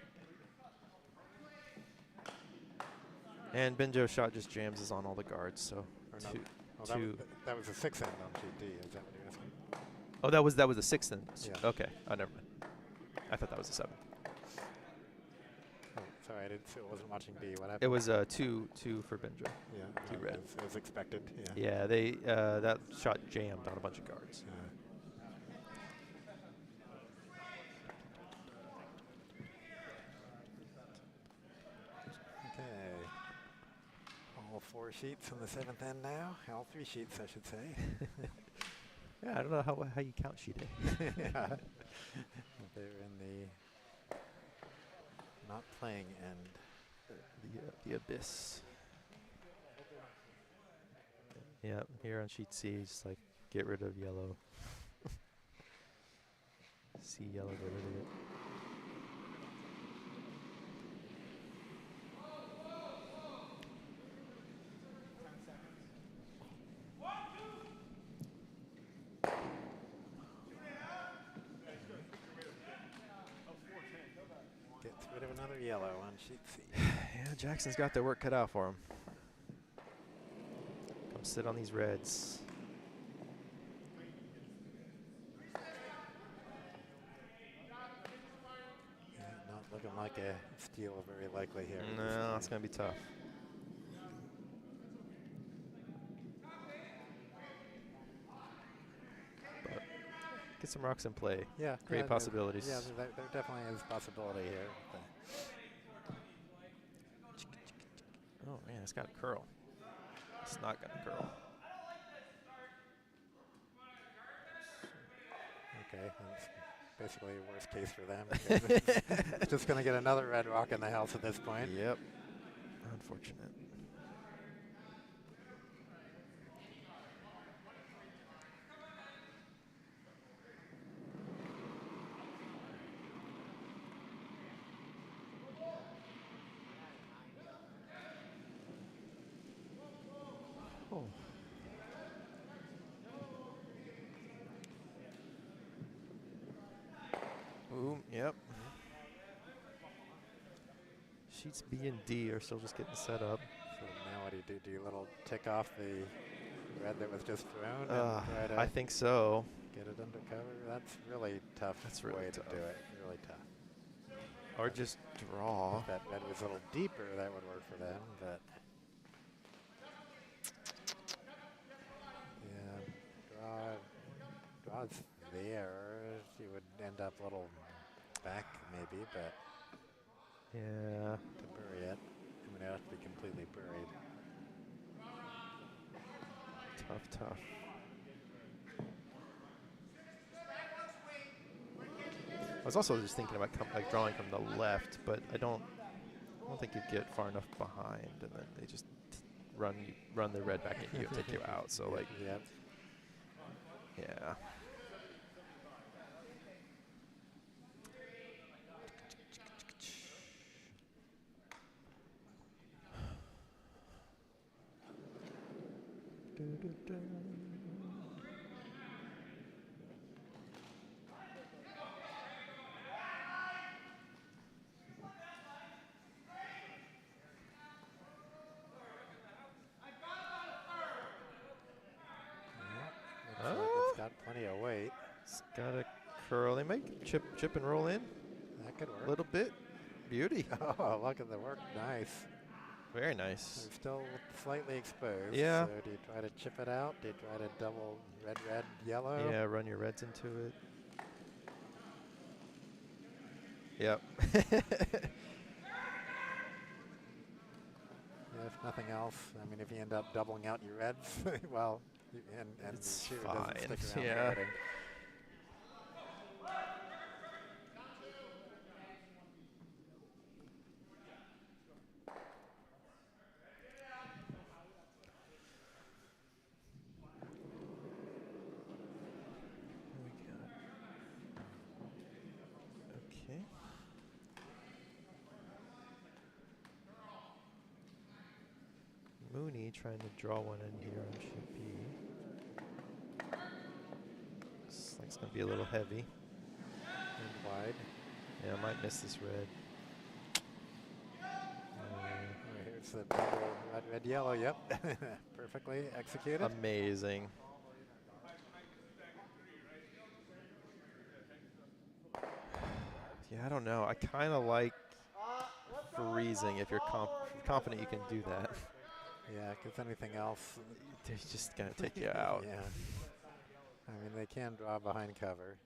And Benjo shot just jams is on all the guards, so Or no. 2. Oh, that was a 6 end on sheet D. Is that what you're asking? Oh, that was the 6th then. Yeah. Okay. Oh, never mind. I thought that was the 7th. Oh, sorry, I wasn't watching D. What happened? It was 2 for Benjo. Yeah, 2 red. as expected. Yeah. Yeah, they that shot jammed on a bunch of guards. Okay. All 4 sheets on the 7th end now. All 3 sheets, I should say. Yeah, I don't know how you count sheet A. Yeah. They're in the not playing end. The abyss. Yeah, here on sheet C, just like get rid of yellow. See yellow, get rid of it. Gets rid of another yellow on sheet C. Yeah, Jackson's got their work cut out for him. Come sit on these reds. Yeah, not looking like a steal very likely here. at this No, it's point. going to be tough. But get some rocks in play. Yeah, Great possibilities. Yeah, there definitely is possibility here. Oh, man, it's got a curl. It's not going to curl. Okay, that's basically a worst case for them. Because it's just going to get another red rock in the house at this point. Yep. Unfortunate. Oh. Ooh, yep. Sheets B and D are still just getting set up. So now what do you do? Do you little tick off the red that was just thrown and try to I think so. get it under cover? That's really tough. That's really way tough. to do it. Really tough. Or just draw. If that red was a little deeper, that would work for them. But yeah, draw's there. You would end up a little back maybe, but Yeah. to bury it, it would have to be completely buried. Tough. I was also just thinking about like drawing from the left, but I don't think you'd get far enough behind, and then they just run the red back at you and take you out. So like, Yep. yeah. Looks like it's got plenty of weight. It's got a curl. They might chip and roll in That could a work. little bit. Beauty. Oh, look at the work. Nice. Very nice. They're still slightly exposed. Yeah. So do you try to chip it out? Do you try to double red, yellow? Yeah, run your reds into it. Yep. Yeah, if nothing else, I mean, if you end up doubling out your reds, well, and It's the shooter fine, doesn't stick around yeah. waiting. Okay. Mooney trying to draw one in here on sheet B. Looks like it's going to be a little heavy. And wide. Yeah, I might miss this red. Oh, here's the double red, yellow. Yep. Perfectly executed. Amazing. Yeah, I don't know. I kind of like freezing if you're confident you can do that. Yeah, because anything else, They're just going to take you out. yeah. I mean, they can draw behind cover.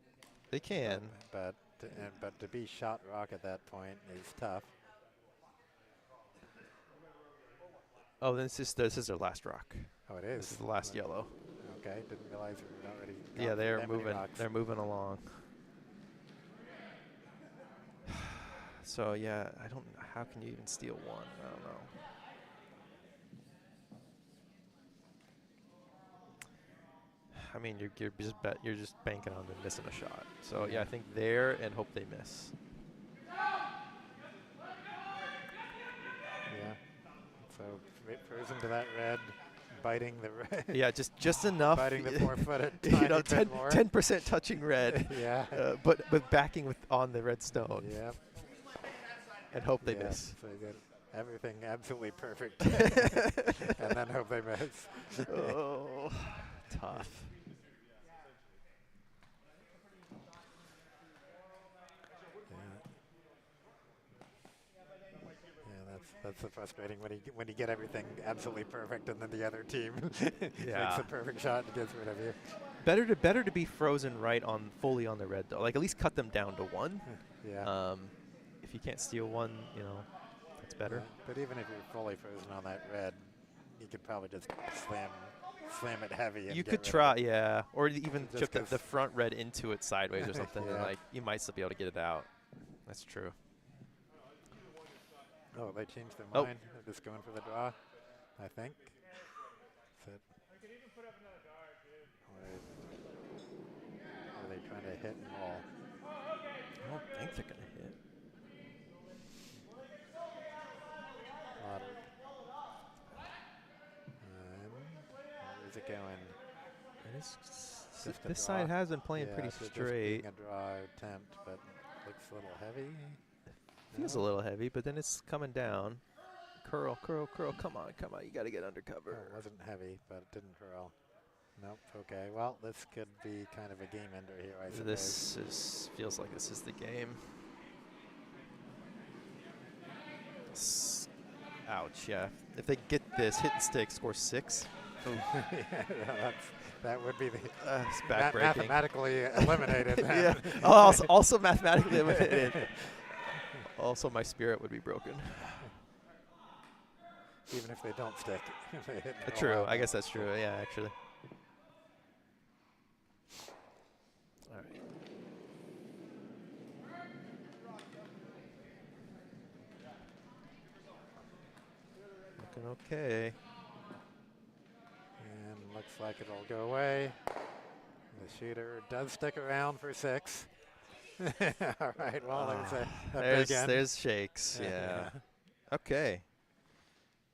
They can. But to be shot rock at that point is tough. Oh, this is their last rock. Oh, it is. This is the last yellow. Okay, didn't realize we were already. Yeah, they're they're moving along. So yeah, I don't. How can you even steal one? I don't know. I mean, you're just banking on them missing a shot. So yeah, I think there and hope they miss. Yeah. So frozen to that red, biting the red. Yeah, just enough. Biting the 4 foot a You know, tiny bit more. 10% touching red. Yeah. But backing on the red stone. Yep. And hope they miss. So you get everything absolutely perfect, and then hope they miss. Oh, tough. That's the frustrating when you get everything absolutely perfect and then the other team makes a perfect shot and gets rid of you. Better to be frozen fully on the red though. Like at least cut them down to 1. Yeah. If you can't steal 1, you know, that's better. Yeah. But even if you're fully frozen on that red, you could probably just slam it heavy. And You get could rid of try, it. yeah, or even Just chip the front red into it sideways or something, and Yeah. like you might still be able to get it out. That's true. Oh, they changed their Oh. mind. They're just going for the draw, I think. Or are they trying to hit and roll? I don't think they're gonna hit. Where's it going? Just a This draw. side has been playing Yeah, pretty so just straight. being a draw attempt, but looks a little heavy. Feels a little heavy, but then it's coming down. Curl. Come on. You got to get under cover. It wasn't heavy, but it didn't curl. Nope. Okay. Well, this could be kind of a game ender here, I suppose. Feels like this is the game. Ouch. Yeah. If they get this, hit and stick, score 6. Yeah, that would be the It's backbreaking. mathematically eliminated. Yeah. Also mathematically eliminated. Also, my spirit would be broken. Even if they don't stick. They hit and roll True. out. I guess that's true. Yeah, actually. All right. Looking okay. And looks like it'll go away. The shooter does stick around for 6. All right. Well, there's a big end. There's shakes. Yeah. Okay.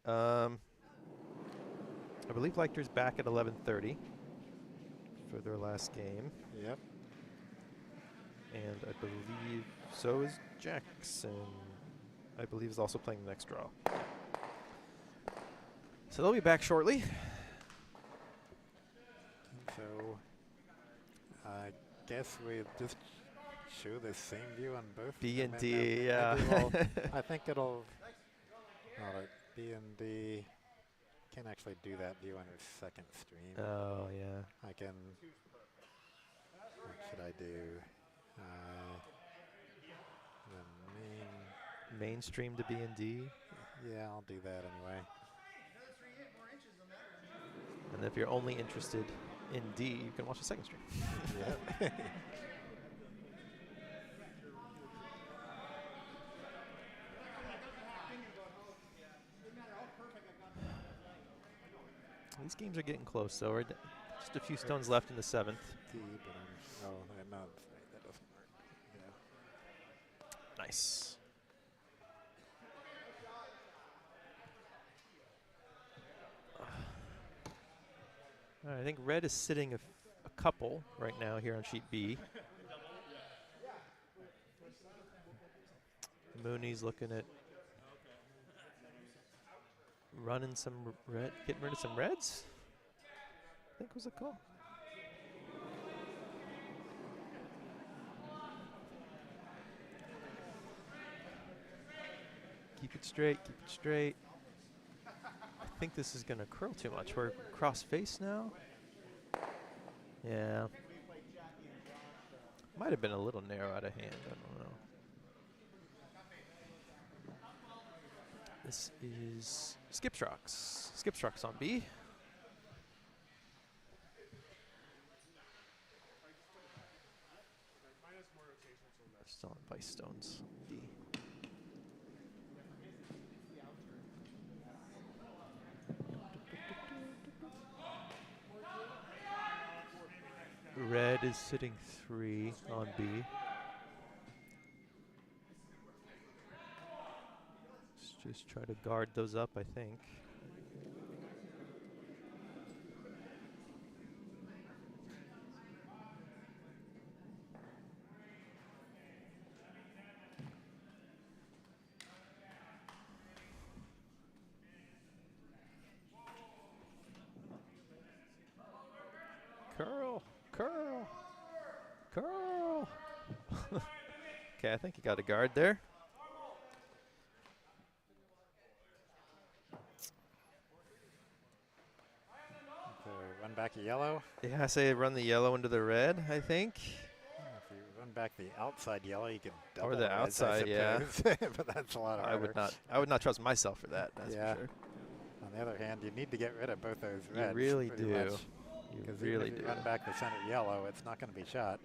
I believe Leichter's back at 11:30 for their last game. Yep. And I believe so is Jackson. I believe is also playing the next draw. So they'll be back shortly. So I guess we just show the same view on both. B and I mean, D, maybe yeah. I think it'll. B and D can't actually do that view on her second stream. Oh yeah. I can. What should I do? The Mainstream to B and D. yeah, I'll do that anyway. And if you're only interested in D, you can watch the second stream. Yeah. These games are getting close, though. We're just a few stones left in the 7th. D, but no, that doesn't work. Yeah. Nice. All right, I think red is sitting a couple right now here on sheet B. Mooney's looking at running some red, getting rid of some reds, I think was the call. Keep it straight, keep it straight. I think this is going to curl too much. We're cross face now. Yeah. Might have been a little narrow out of hand. I don't know. This is Skipstrokes. Skipstrokes on B. Still on Vice Stones. B. Red is sitting 3 on B. Let's just try to guard those up, I think. Curl, curl, curl. Okay, I think you got a guard there. So run back a yellow. Yeah, I say run the yellow into the red, I think. If you run back the outside yellow, you can double Or the reds, I outside, yeah. suppose. But that's a lot harder. I would not trust myself for that, that's Yeah. for sure. On the other hand, you need to get rid of both those You reds. really pretty do. much, You because really even if do. you run back the center yellow, it's not going to be shot.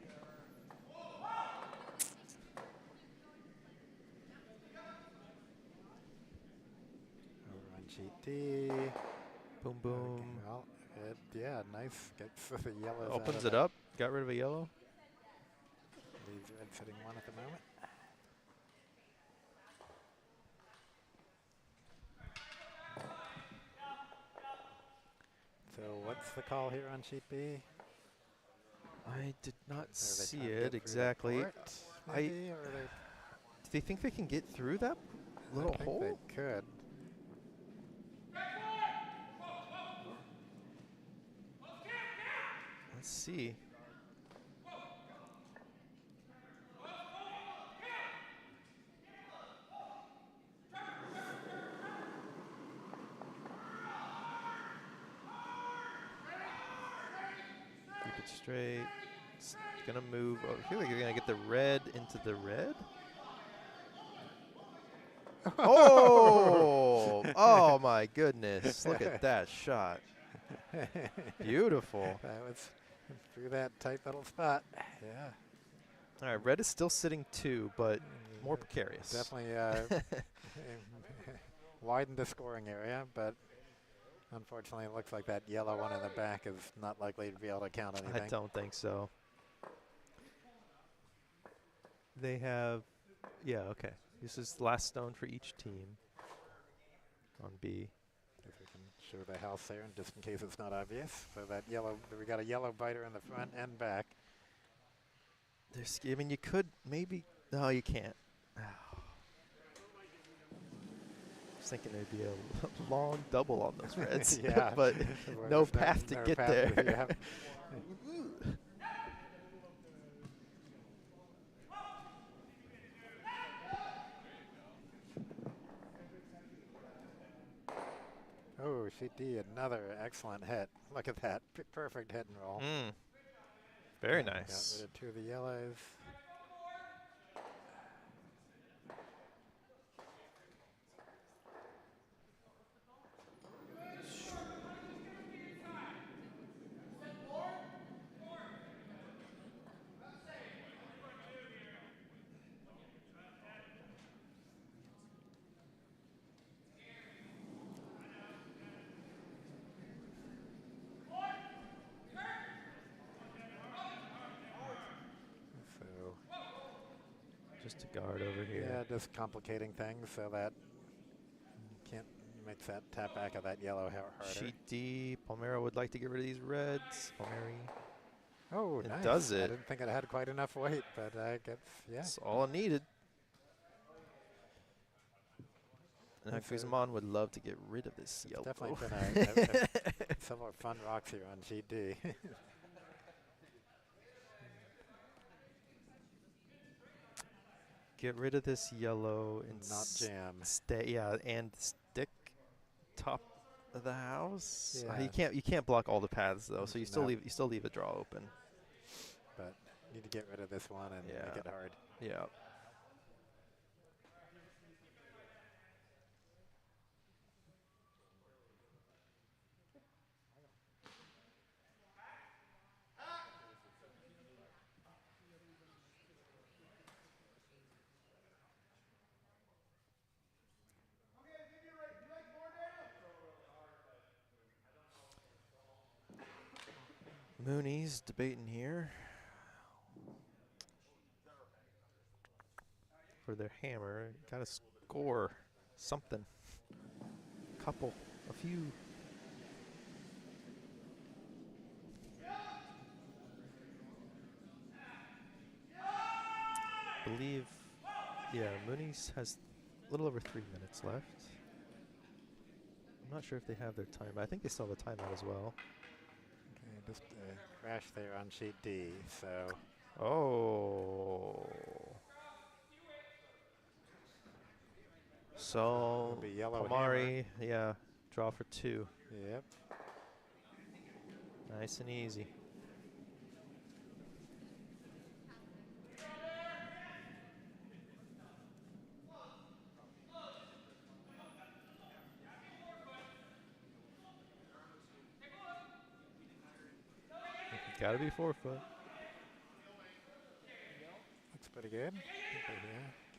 Overrun sheet D. Boom, boom. Well, yeah, nice. Gets the yellows out Opens of it that. up. Got rid of a yellow. Leaves red sitting 1 at the moment. So what's the call here on sheet B? I did not Are they see trying to get it through the exactly. port, maybe, or they Do they think they can get through that little I think hole? they could. Let's see. Keep it straight. It's gonna move. Oh, I feel like you're gonna get the red into the red. Oh! Oh my goodness! Look at that shot. Beautiful. That was through that tight little spot. Yeah. All right, red is still sitting 2, but more precarious. Definitely widened the scoring area, but unfortunately it looks like that yellow one in the back is not likely to be able to count anything. I don't think so. They have, yeah, okay. This is the last stone for each team on B. If we can show the house there, and just in case it's not obvious. So that yellow, we got a yellow biter in the front and back. There's, I mean, you could maybe, no, you can't. I was thinking there'd be a long double on those reds, Yeah. but Where no there's path to no get path there. yeah. Oh, sheet D, another excellent hit. Look at that, perfect hit and roll. Very Got nice. rid of 2 of the yellows. So Just a guard over here. yeah, just complicating things so that can't makes that tap back of that yellow harder. Sheet D, Palmero would like to get rid of these reds. Palmieri, Oh, it nice. does I it. didn't think it had quite enough weight, but I guess, yeah. That's all it needed. And That's a- Guzman would love to get rid of this yellow. Definitely been several fun rocks here on sheet D. Get rid of this yellow and Not jam. stay, yeah, and stick top of the house. Yeah. You can't block all the paths though, so you still No. leave a draw open. But need to get rid of this one and Yeah. make it hard. Yeah. Mooney's debating here for their hammer. Got to score something. Couple, a few. Believe, yeah, Mooney's has a little over 3 minutes left. I'm not sure if they have their time. I think they still have a timeout as well. Okay, just a crash there on sheet D, so. Oh. So, It'll be yellow Pomari, yeah, draw for 2. Yep. Nice and easy. Gotta be 4 foot. Looks pretty good. Okay,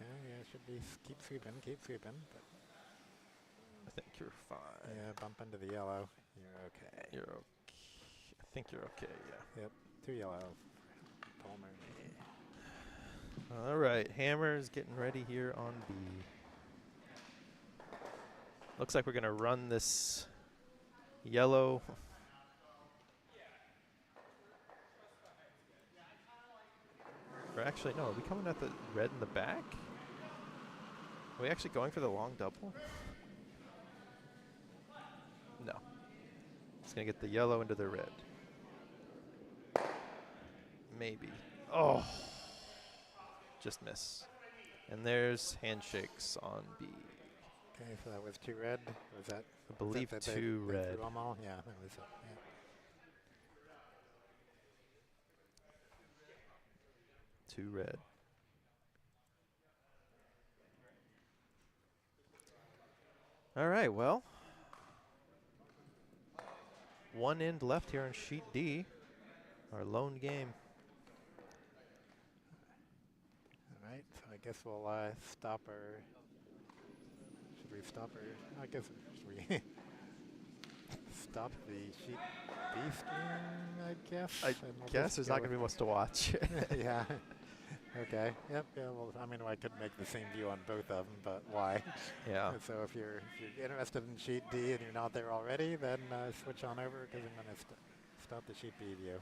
yeah, should be, keep sweeping. But I think you're fine. yeah, bump into the yellow. You're okay. You're okay. I think you're okay, yeah. Yep, 2 yellow. Palmer. All right, Hammer's getting ready here on B. Looks like we're gonna run this yellow. Or actually, no, are we coming at the red in the back? Are we actually going for the long double? No. It's going to get the yellow into the red. Maybe. Oh. Just miss. And there's handshakes on B. Okay, so that was 2 red. Was that? I believe that 2 they red. threw them all? Yeah, that was it. Yeah. 2 red. All right, well. 1 end left here on sheet D. Our lone game. All right, so I guess we'll stop her. Should we stop her? I guess should we stop the sheet B stream, I guess? I guess there's not going to be much to watch. Yeah. Okay. Yep. Yeah. Well, I mean, I could make the same view on both of them, but why? Yeah. So if you're interested in sheet D and you're not there already, then switch on over because I'm going to stop the sheet B view.